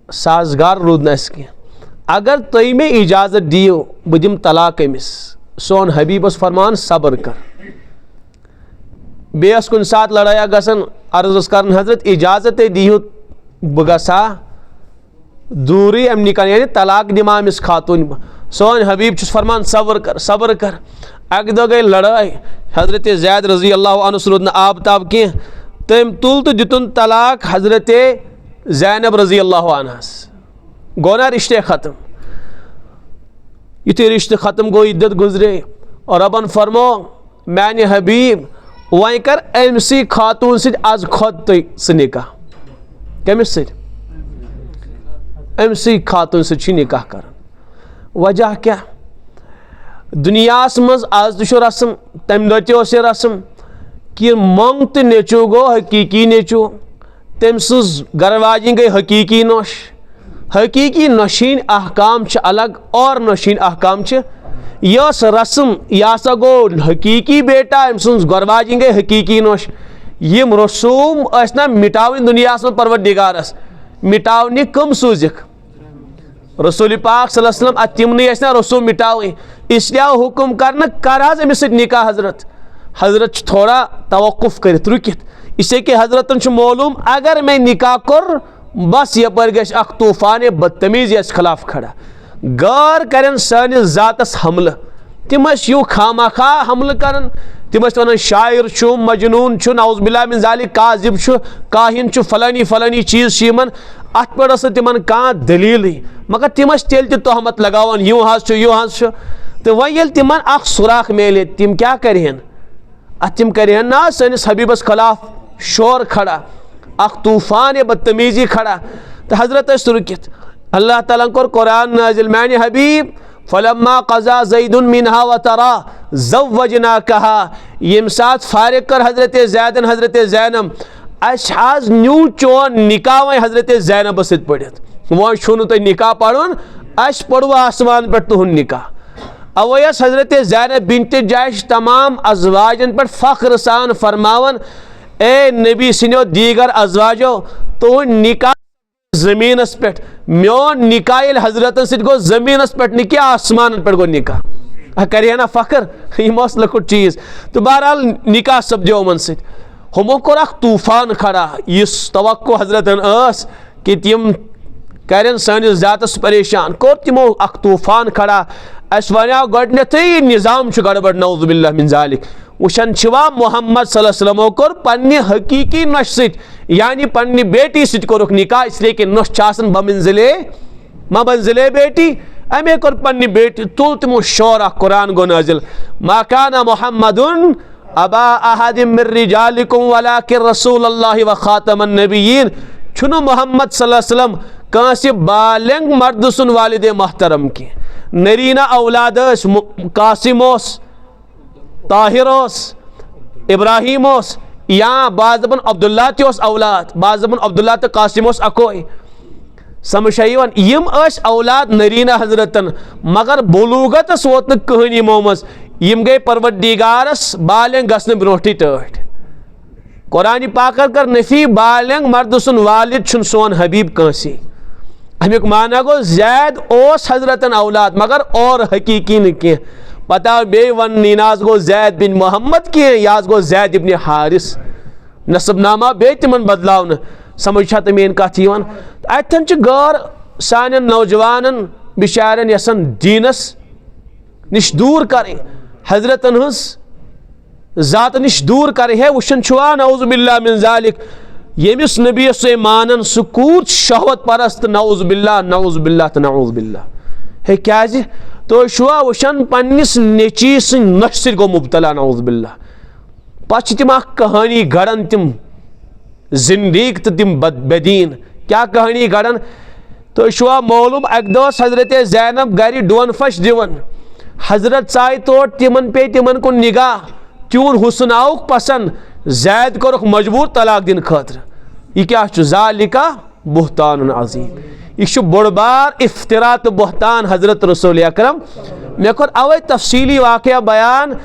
साजगार रूद न कह अगर तुम मे इजाज़त दियो बह दिम तलाक अमिस सोन हबीबस फरमान सब्र कर बेस कुन सात लड़ाया गसन अर्ज कर हजरत इजाज़त दियो बह गसा दूरी अम निकाह यानी तलाक दिमा अमिस खातून सोन हबीब फरमान सब्र कर अक दो गई लड़ाई हजरत ज़ैद रज़ी अल्लाह अन्हु रोद न आब ताब कह तम तुल तो दितुन तलाक हजरत ज़ैनब रज़ी अल्लाह अन्हस गो ना रिश्ते ख़त्म युथे रिश्ते ख़त्म गो इद्दत गुजरे और रबन फरमो मैंने हबीब वह कर अमसी खातून सद आज खुद तो सह निकाह कमिस अमसी खातून से निकाह कर वजह क्या दुनियास मज आज तो रस्म तम दह रस्म कि मंग तो नेचू गो हकीकी नेचू तम सज घरवाजी गई हकीकी नोश हकीकी नशीन अहकाम अलग और नशीन अहकाम यस रस्म यह सा गो हकीकी बेटा अम सज घरवाजी गई हकीकी नोश यम रसूम ना मिटावन दुनिया में परवरदिगारस मिटावन कम सूजिक रसूल पाक सल्लल्लाहु अलैहि वसल्लम तिमन ना रसूम मिटावन इसलिए हुक्म कर अमिस निकाह हजरत थोड़ा तवक्कुफ कर रुकित इसे कि हजरतन मालूम अगर मैं निकाह कर बस यपर गश अख तूफान बदतमीजी अस खिलाफ खड़ा गौर करें सानिस जातस हमल तिम यूं खामा खा हमल कर तिम वन शायर छु मजनून छु नौजुबिल्लाह मिन ज़ालिक काजिब छु काहिन छु फलानी फलानी चीज यमन अत पे तिमन कह दलील मगर तिम तेल तहमत लगावन यूं हाँ तो वह तिमन अख सुराख मेले तिम क्या करहन तिम करहन ना सनिस हबीबस खिलाफ शोर खड़ा अख तूफान बदतमीजी खड़ा तो हजरत रुकित अल्लाह ताला कोर कुरान नाजिल माने हबीब फलम्मा क़ज़ा ज़ैदुन मिनहा वतरा ज़व्वजनाकहा यम साथ फारिग कर हजरत ज़ैदन हजरत ज़ैनब आज न्यू चोन निकाह वह हजरत ज़ैनब सत पढ़ित वह छुन तुम निकाह पढ़ुन अस पढ़व आसमान पे तुहद निकाह अवयस हजरत ज़ैनब बिन्त जैश तमाम अज़वाजन पर फ़ख्र सान फरमावन ए नबी सिनो दीगर अज़वाजो तुहद निकाह ज़मीनस पे मोन निकाह हजरत गो ज़मीनस पे नी क्या आसमान पे गो निकाह कर ना फ़ख्र यह लकुट चीज़ तो बहरहाल निकाह सपदो मन हमो कोर अख तूफान खड़ा इस तवक्को हजरतन कि तिम करें सानिस जातस परेशान कोर तिमो अख तूफान खड़ा अस वनो गडनथी निज़ाम गड़बड़ नौजुबिल्लाह मिन ज़ालिक वुशन मोहम्मद सल्लल्लाहु अलैहि वसल्लम कोर पन्ने हकीकी नश सत यानी पन्ने बेटी सत कोरुक निकाह इसलिए कि नश छासन बमंजिले बेटी अमे कोर पन्ने बेटी तुल तिमो शोर कुरान गो नाजिल मा काना मुहम्मदुन अबा अहदिम मिन रिजालिकुम वलाकिन रसूलुल्लाह व खातमन नबिय्यीन छुनु मोहम्मद सल्लल्लाहु अलैहि वसल्लम कांसे बालिग मर्द सुन वालिदे मोहतरम की नरीना औलाद कासिम ताहिर इब्राहिम या बाजबन अब्दुल्ला औलाद बाजबन अब्दुल्ला तो कासिम अकोई समझान यम औलाद नरीना हजरतन मगर बुलूगतस वोत कहन यमो मज यम गई परवरदिगारस बालिग गसन ब्रोठी टठ कुरान पाक कर नफी बालिग मर्द सुन वालिद छुन सोन हबीब कंसी अमुक माना गो जैद ओस हजरतन औलाद मगर और हकीकी न कह पता बे वन नीनाज गो जैद बिन मोहम्मद कह याज गो जैद इब्न हारिस नसबनामा बे तिमन बदलावन समझा तो मेन कथ अतन गौर सान नौजवान बिचारन यसन दीनस निश दूर करें हजरतन हज जात निश दूर करे है वुशन छुआ नौजुबिल्लाह मिन ज़ालिक यमिस नबी से मानन सुकूत शहवत परस्त नौजुबिल्लाह तो नौजुबिल्लाह है क्या जी तो शुआ वुशन पन्निस नेची नश गो मुब्तला नौजुबिल्लाह पछ तिम कहानी गड़न तिम जिंदीक तो तिम बदीन क्या कहानी गड़न तो शुआ मालूम अक दस हजरत ज़ैनब गर डोन फश दिवन हजरत साय तोट तिमन पे तिमन को निगाह त्यून हुसन आउक पसंद जैद कोरुक मजबूर तलाक दिन खतर यह क्या ज़ालिका बुहतान अज़ीम यह बोड़ बार इफ्तिरा तो बुहतान हजरत रसूल अकरम मे कोर अवै तफसीली वाक़या बयान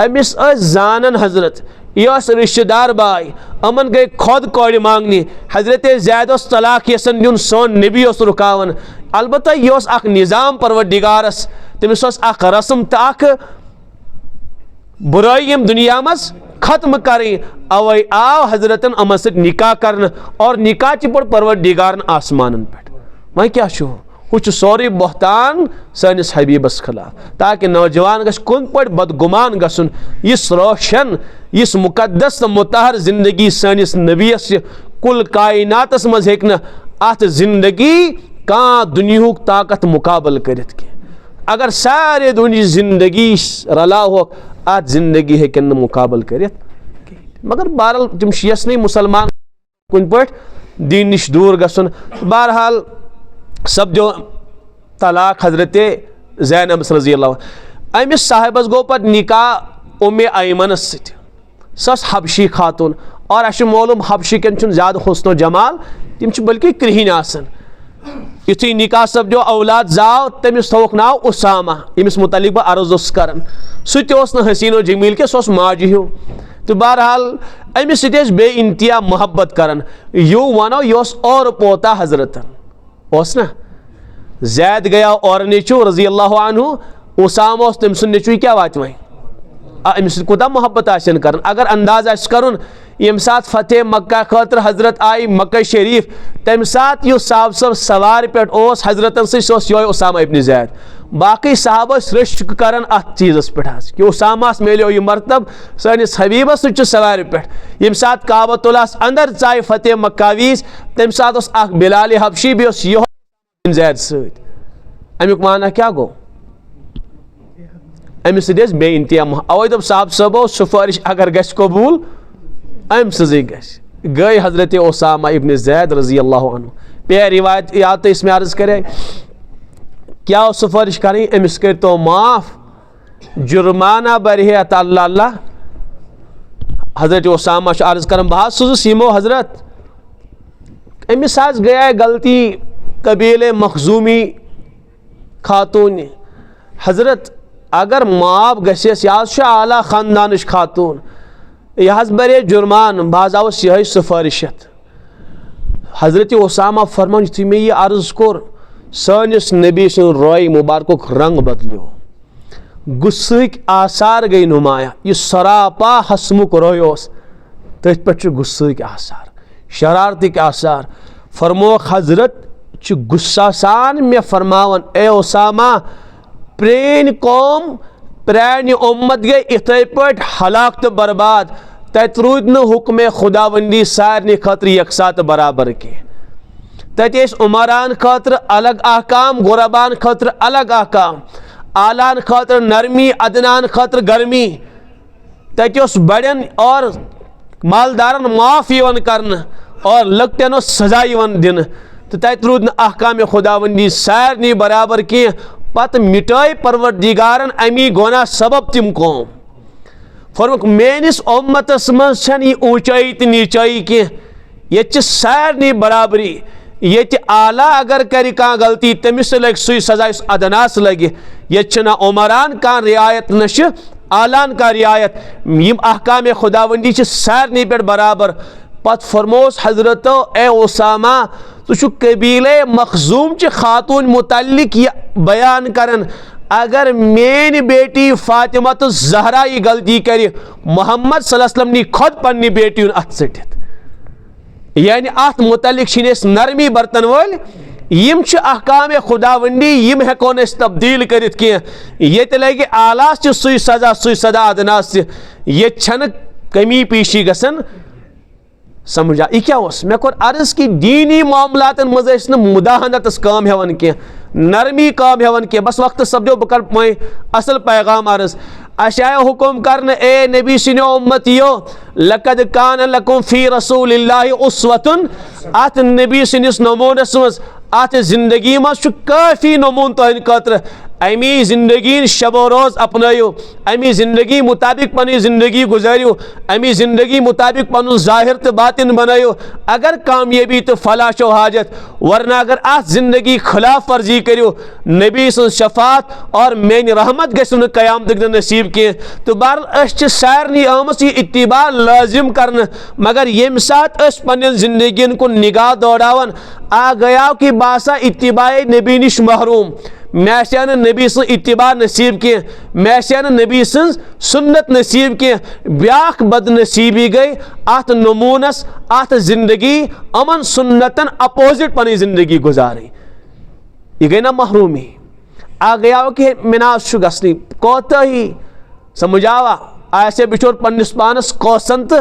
अमिस जानन हजरत यह रिश्तेदार बाय अमन गई खुद कौड़ मांगनी हजरत जैद तलाक यसन दिन सोन नबी रुकावन अलबत्ता यह निज़ाम परवरदिगारस तमिस रस्म तो बुराई दुनिया मज खत्म करें अवै आव हजरतन अमन सत निकाह कर और निकाह च पड़ परवरदिगारन आसमान पे वह क्या हु सोरे बहतान सनिस हबीबस खिलाफ ताकि नौजवान गस कुन पड़ बदगुमान गसन इस रोशन इस मुकद्दस मुतहर जिंदगी सनिस नबीस कुल कायनातस मज हेक न अत जिंदगी कहाँ दुनियुक ताकत मुकाबल करित के अगर सारे दुनिया जिंदगी रला हो अत जिंदगी हेकन मुकाबल करित मगर बहरहाल तुम यस नहीं मुसलमान कुन पट दीन निश दूर गसन बहरहाल सपदो तलाक हजरत ज़ैनब रज़ी अल्लाह अमिस साहिबस गो पर निकाह उम्मे ऐमन सस हबशी खातून और अश मालूम हबशिकन ज़्यादा हुस्न जमाल तिम बल्कि कृहिन आसन युथी निकाह सपदो औलाद जाव तमिस थोक नाव उसामा यमिस मुतलिक बह अर्ज करान सह हसीनो जमील के सह माजि हूँ तो बहरहाल अमिस सत बे इंतहा मोहब्बत करान यू वनो यह और पोता हजरतन ना जैद गया और नेचू रजी अल्लाह अन्हु उसामा तम सुन नेचू क्या वात वह अमिस कोता मोहब्बत आसन करान अगर अंदाज आस करुन यम सात फतेह मक्का खतर हजरत आई मक्का शरीफ तम सात यु साहब सब सवार पे हजरतन सह उसामा इब्न ज़ैद बाकी साहब रश करान अत चीज़स पे कि उसामास मिलो यह मरतब सनिस हबीबस सवार पे यम सात काबतुल्लाहस अंदर चाय फतेह मक्का वीज तम सात बिलाल हबशी बे ज़ैद समिक माना क्या गो अमिस बे इंतहा अवे दोप साहब सबो सिफारिश अगर गस कबूल अम सजी गई हजरत उसामा इब्न ज़ैद रजी अल्लाह अन्हु पे रिवायत याद तो इसमें अर्ज करे क्या सिफारिश करें अमिस कर तो माफ जुर्माना बरहत अल्लाह हजरत उसामा अर्ज कर बह सुजस यमो हजरत अमिस गया गलती कबीले मखजूमी खातून हजरत अगर माफ गसेस यह आला खानदान खातून यह बरे जुर्मान बह आवस यह सिफारिशत हजरत उसामा फरमान युथी मे यह अर्ज कोर सनिस नबी सुन रोय मुबारक रंग बदलो गुस्सक आसार गई नुमाया यह सरापा हसमुक रोय तथ पे गुस्सक आसार शरारतिक आसार फरमो हजरत गुस्सा सान मे फरमावन ए उसामा प्रेन कौम प्रान उम्मत गई इथे पे हलाक तो बर्बाद तत रूद न हुक्म खुदावंदी सारे खतर यकसा तो बराबर के तत उमरान खतर अलग अहकाम गुरबान खतर अलग अहकाम आलान खतर नरमी अदनान खतर गर्मी तत बड़न और मालदारन माफ करन और लकटन सजा दिन तो तत रूद न अहकाम खुदावंदी सारे बराबर कह पत मिटाई परवरदिगारन अमी गोना सबब तिम कौम फरमुक मेनिस उम्मतस मज ऊंचाई तो नीचाई कह ये सारे बराबरी ये आला अगर कर गलती तमिस लग सुई सजा अदनास लगे ये ना उमरान का रियायत नश आलान का रियायत यम अहकाम खुदावंदी सारे पे बराबर पत फरमोस हजरत ए उसामा तो कबीले मखजूम खातून मुतल्लिक बयान करन अगर मेन बेटी फातिमा तो जहरा यह गलती कर मोहम्मद सल्लल्लाहु अलैहि वसल्लम नी खुद पन्नी बेटी अत सटित यानी अत मुतल्लिक नरमी बर्तन वल यम अहकाम खुदावंदी यम हेकोन तब्दील करित कह ये लगे आलास सुई सजा अदनास ये कमी पीशी गसन समझा यह क्या मे कोर अर्ज कि दीनी मामलातन मज मुदाहनतस काम हेवन कह नरमी काम हेवन कह बस वक्त सपदो बह कर असल पैगाम अर्ज अशाय हुकुम करन ए नबी सिनो उम्मतियो लकद कान लकुम फी रसूलिल्लाहि उस्वतुन अत नबी सिनिस नमूनस मज अत जिंदगी मज काफी नमून तहन खतर अमी जिंदगी शबो रोज अपनायो अमी जिंदगी मुताबिक पनी जिंदगी गुजारियो अमी जिंदगी मुताबिक पन जाहिर तो बातिन बनायो अगर कामयाबी तो फलाशो हाजत वरना अगर आज जिंदगी खिलाफ वर्जी करो नबी सुन शफात और मेन रहमत गसन कयाम तक नसीब के तो बहरहाल सारे आमस ये इत्तिबा लाजिम करन मगर यम सात पन जिंदगी को निगाह दौड़ावन आ गया कि बासा इत्तिबाए नबी निश महरूम मैशा नबी सं इत्तिबा नसीब कह मैशा नबी सं सुन्नत नसीब कह ब्याख बदनसीबी गई अत नमूनस अत जिंदगी अमन सुन्नतन अपोजिट पनी जिंदगी गुजारी यह गई ना महरूमी आ गया कि मिनास गसनी कोताही समझावा ऐसे बिचोर पन्निस पानस कोसंत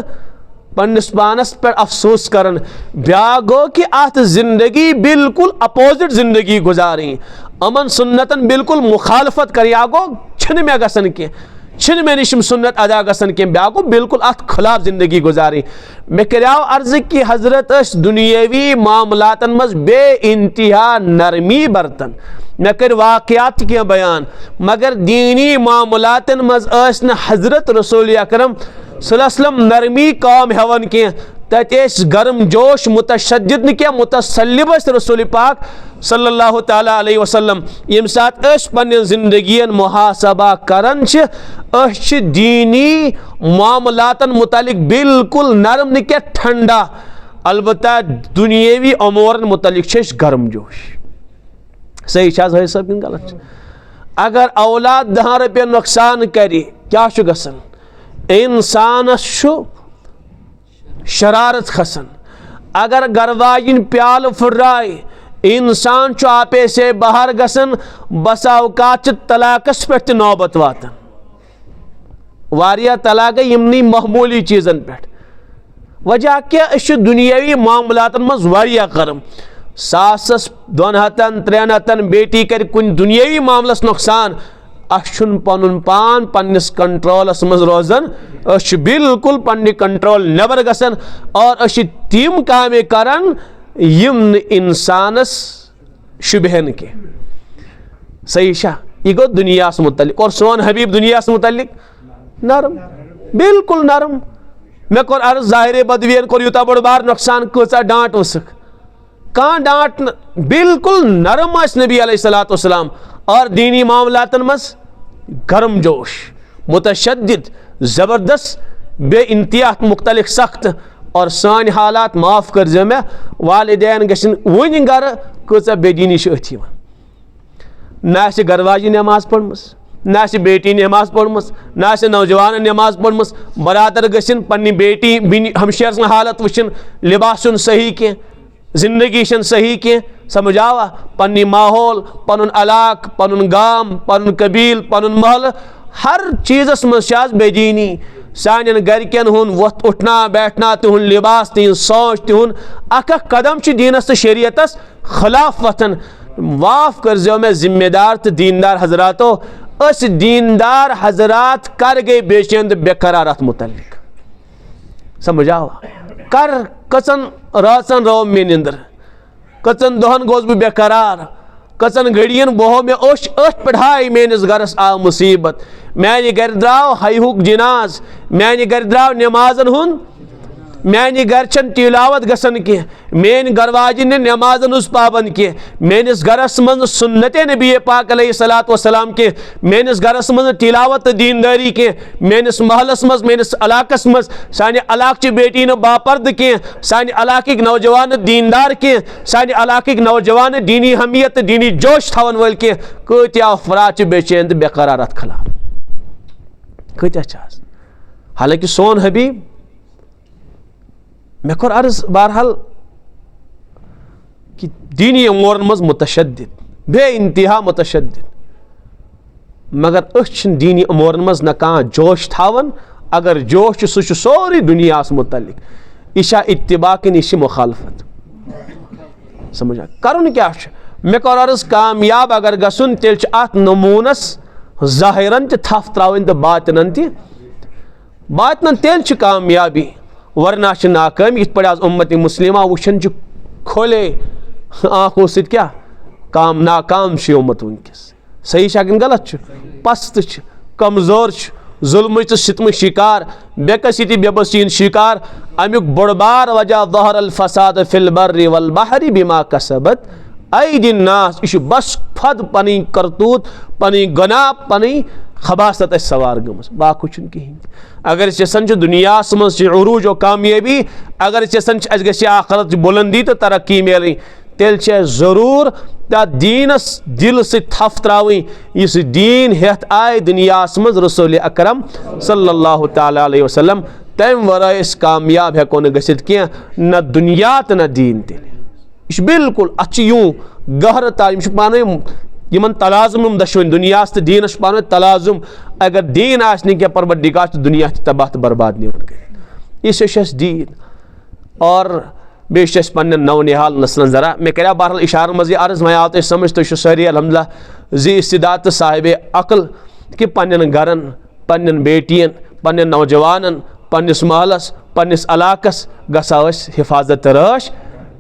पन्निस पानस पर अफसोस करन ब्या गो कि अत जिंदगी बिल्कुल अपोजिट जिंदगी गुजारी अमन सुन्नतन बिल्कुल मुखालफत कर गो छन मे गसन कह छिन मे निश सुन्नत अदा गसन के ब्या गो बिल्कुल अत खिलाफ जिंदगी गुजारी। मे कराव अर्ज कि हजरत दुनियावी मामलातन मज बे इंतहा नरमी बरतन। मे कर वाकयात के बयान मगर दीनी मामलातन मज न हजरत रसूल अकरम सल्लल्लाहु अलैहि वसल्लम नरमी काम हेवन के तत गर्म जोश मुतशद्दिद न मुतसल्लिब रसूल पाक सल्लल्लाहु ताला अलैहि वसल्लम यम सात पन्न जिंदगियन मुहासबा करन दीनी मामलातन मुतालिक बिल्कुल नरम न ठंडा अलबत्ता दुनियावी अमूरन मुतालिक गर्म जोश। सही है सब गलत। अगर औलाद 10 रुपये नुकसान करे क्या गसन इंसानस शरारत खसन। अगर गरवाजिन प्याल फुर्राय इंसान आपे से बाहर गसन बसा औकात तलाकस पे नौबत वातन। वारिया तलाक यमनी महमूली चीज़न पे वजह क्या दुनियावी मामलातन मज वारिया करम। सासस 200 300 बेटी कर कुन दुनियावी मामलस नुकसान अन पन पान पन्निस कंट्रोलस मज रोजन बिल्कुल पन्ने कंट्रोल नबर गसन और तिम कामे करन यम इंसानस शुबहन के। सही यह गो दुनियास मुतल्लिक और सोन हबीब दुनियास मुतल्लिक नरम बिल्कुल नरम। मे कोर अर्ज ज़ाहिर बदवियन कोर यूता बड़ बार नुकसान कचा डांट वसक कहाँ डांट बिल्कुल नरम नबी अलैहिस्सलातु वस्सलाम और दीनी मामलातन मस गर्म जोश मुतशद्दिद ज़बरदस्त बे इंतहा मुख्तलिफ सख्त। और सान हालात माफ़ कर जो मे वालिदैन गशन वन गर कचा बेदीनी अथि ना गरवाजी नमाज पढ़मस ना बेटी नमाज पढ़मस ना नौजवान नमाज पढ़मस। बरादर गशन पन्नी बेटी हमशेर हालत वुचन लिबास सही के जिंदगी सही के समझावा पन्नी माहौल पनुन अलाक पनुन गाम पनुन कबील पनुन महल हर चीज़स मज बेदीनी। सान गरकन हुन वत उठना बैठना तिहुन लिबास तिहन सोच तिहुन अख कदम दीनस तो शरीयतस खिलाफ वतन। वाफ कर जो मैं जिम्मेदार तो दीनदार हजरातो दीनदार हजरात कर गए बेचैन बेकरार अत मुतल्लिक समझावा कर कचन राचन रो मे निंदर कचन दोहन गोस बह बेकरार कचन घड़ियन बहो मे ओश अथ पढ़ाई मेनिस गरस आ मुसीबत मैंने गर द्राव हयुक जिनाज मैंने गर द्राव नमाजन हुन मैंने गर छन तिलावत गसन के मेन गरवाजिन नमाजन उस पाबंद के मेनिस गरस मन सुन्नत नबी पाक अलैहिस्सलातु वस्सलाम के मेनिस गरस मन तिलावत दीनदारी के मेनिस महलस मज मेनिस अलाकस मज सानि अलाक ची बेटी न बापर्द के सानि अलाकिक नौजवान दीनदार के सानि अलाकिक नौजवान दीनी हमियत दीनी जोश थवन वल के कत्या अफराद ची बेचैन बेकरारत खिलाफ कत्या चास। हालांकि सोन हबीब मे कोर अर्ज बहरहाल कि दीनी अमूरन मज मुतशद्दिद बे इंतहा मुतशद्दिद मगर दीनी अमूरन मज न कहाँ जोश थावन। अगर जोश सह सोरी दुनियास मुतल्लिक यह इत्तिबा कि यह मुखालफत समझा करुन क्या मे कोर अर्ज कामयाब अगर गसुन तेल अत नमूनस ज़ाहिरन थफ त्रावन तो बातिनन तेल कामयाबी वरना नाकामी। इत पे आज उम्मत मुस्लिमा वुचन खोले आँखों सत क्या काम नाकाम उम्मत वनकस। सही गलत पस्त कमजोर जुल्म तो सितम शिकार बेकसी बेबसी शिकार अमुक बड़ बार वजह ज़हर अल फसाद फिल बर्रि वल बहरि बिमा कसबत ऐदिन नास। यह बस फद पनी करतूत पनी गुनाह पनी खबासत सवार गमस बाकु कहीं। अगर यसन दुनियास मज उरूज और कामयाबी अगर यसन गि आखरत बुलंदी तो तरक्की मिल तेल जरूर तथ दीनस दिल से थफ त्रावी इस दीन हेत आय दुनियास मज रसूल अकरम सल्लल्लाहु ताला अलैहि वसल्लम तम वराय कामयाब हेको न गसित कह न दुनिया तो न दीन तेल यह बिल्कुल अत यूं गहर तालीम पान यमन तलाजुम दशवन दुनिया तो दीनस पान तलाजुम। अगर दीन आसने क्या परवरदिगार तो दुनिया तबाह तो बर्बाद नहीं कर इस दीन और बेश पन्न नव निहाल नस्लन जरा मे कर बहरहाल इशार मज अर्ज मैं आव समझ तो सारी अलहमदुलिल्लाह जी इस्तिदात साहिब अकल कि पन्न गरन पन्नन बेटियन, पन्नन नौजवानन, पन्निस महलस, पन्निस इलाकस गसा हिफाजत तराश।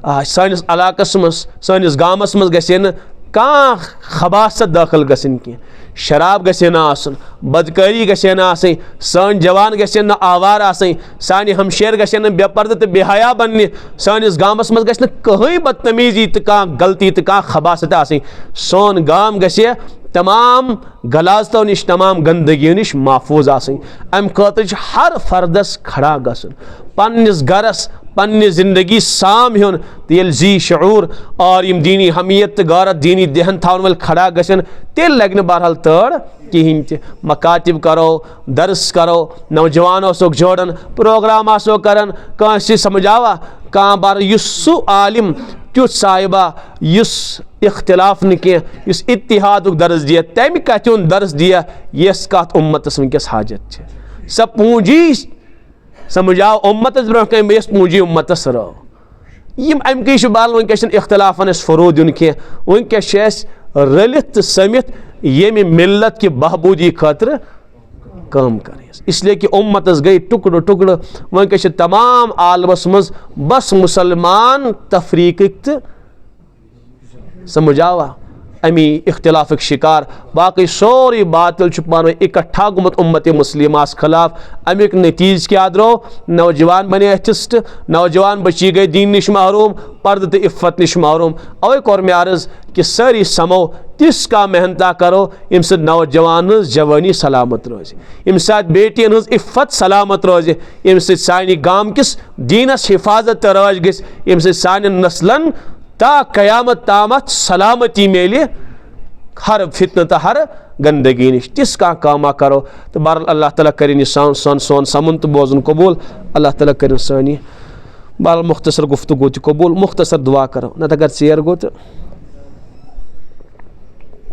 सानिस इलाकस मज, सानिस गामस मज गसे न कां खबासत दाखिल गसन की, शराब गसे न आसन, बदकारी गसे न आसई, सान जवान गसे न आवार आसई, सानि हमशेर गसे न बेपर्द तो बेहया बनने, सानिस गामस मज गसे न कहीं बदतमीजी तो कां गलती तो कां खबासत आसई। सोन गाम गसे तमाम गलाजतों निश, तमाम गंदगी निश महफूज आसई। अम खतर हर फर्दस खड़ा गसन, पन्निस गरस पन्नि जिंदगी साम हुन तो ये जी शऊर और यम दीनी हमियत गारत दीनी देहन थावन वल खड़ा गसन तेल लग्न बहरहाल तड़ कहीं ते। मकातिब करो, दर्स करो, नौजवानों सोक जोड़न, प्रोग्राम आसो करन, कहीं समझावा कहाँ बार युसु आलिम त्युत साहिबा युस इख्तिलाफ न कह युस इत्तिहाद दर्स दिया तम कथुन दर्स दिया यस कत उम्मतस वनकस हाजत स पूंजी समझाओ उम्मतस ब्रोह कम यस पूंजी उम्मतस रहो। यम अमक बाल वनकस इख्तिलाफन फरो दिन कह वनकस रलित समित येमि मिल्लत कि बहबूदी खतर काम कर। इसलिए कि उम्मतस गई टुकड़ टुकड़ वनकस तमाम आलमस मज बस मुसलमान तफरीक समझावा अमी इख्तिलाफ शिकार बाकी सोरी बातिल पान इकट्ठा गुमत उम्मत मुस्लिमास खिलाफ। अमिक नतीज क्या द्रो, नौजवान बने अथिस्ट, नौजवान बची गए दीन निश महरूम, पर्द तो इफ़्फ़त निश महरूम। अवे कोर में अर्ज कि सारी समो तिस का मेहनता करो इम से नौजवान जवानी सलामत रोज, इम साथ बेटियन हज इफ़्फ़त सलामत रोज, इम से सानी गाम किस दीनस हिफाजत रोज गस, इम से सानी नस्लन ता कयामत तामत सलामती मेले हर फितन तो हर गंदगी निश तिस का कामा करो। तो बहरहाल अल्लाह ताला करें सोन समन तो बोजन कबूल, अल्लाह ताला करें सानी बहरहाल मुख्तसर गुफ्तगू कबूल। मुख्तसर दुआ करो न अगर चेयर गो तो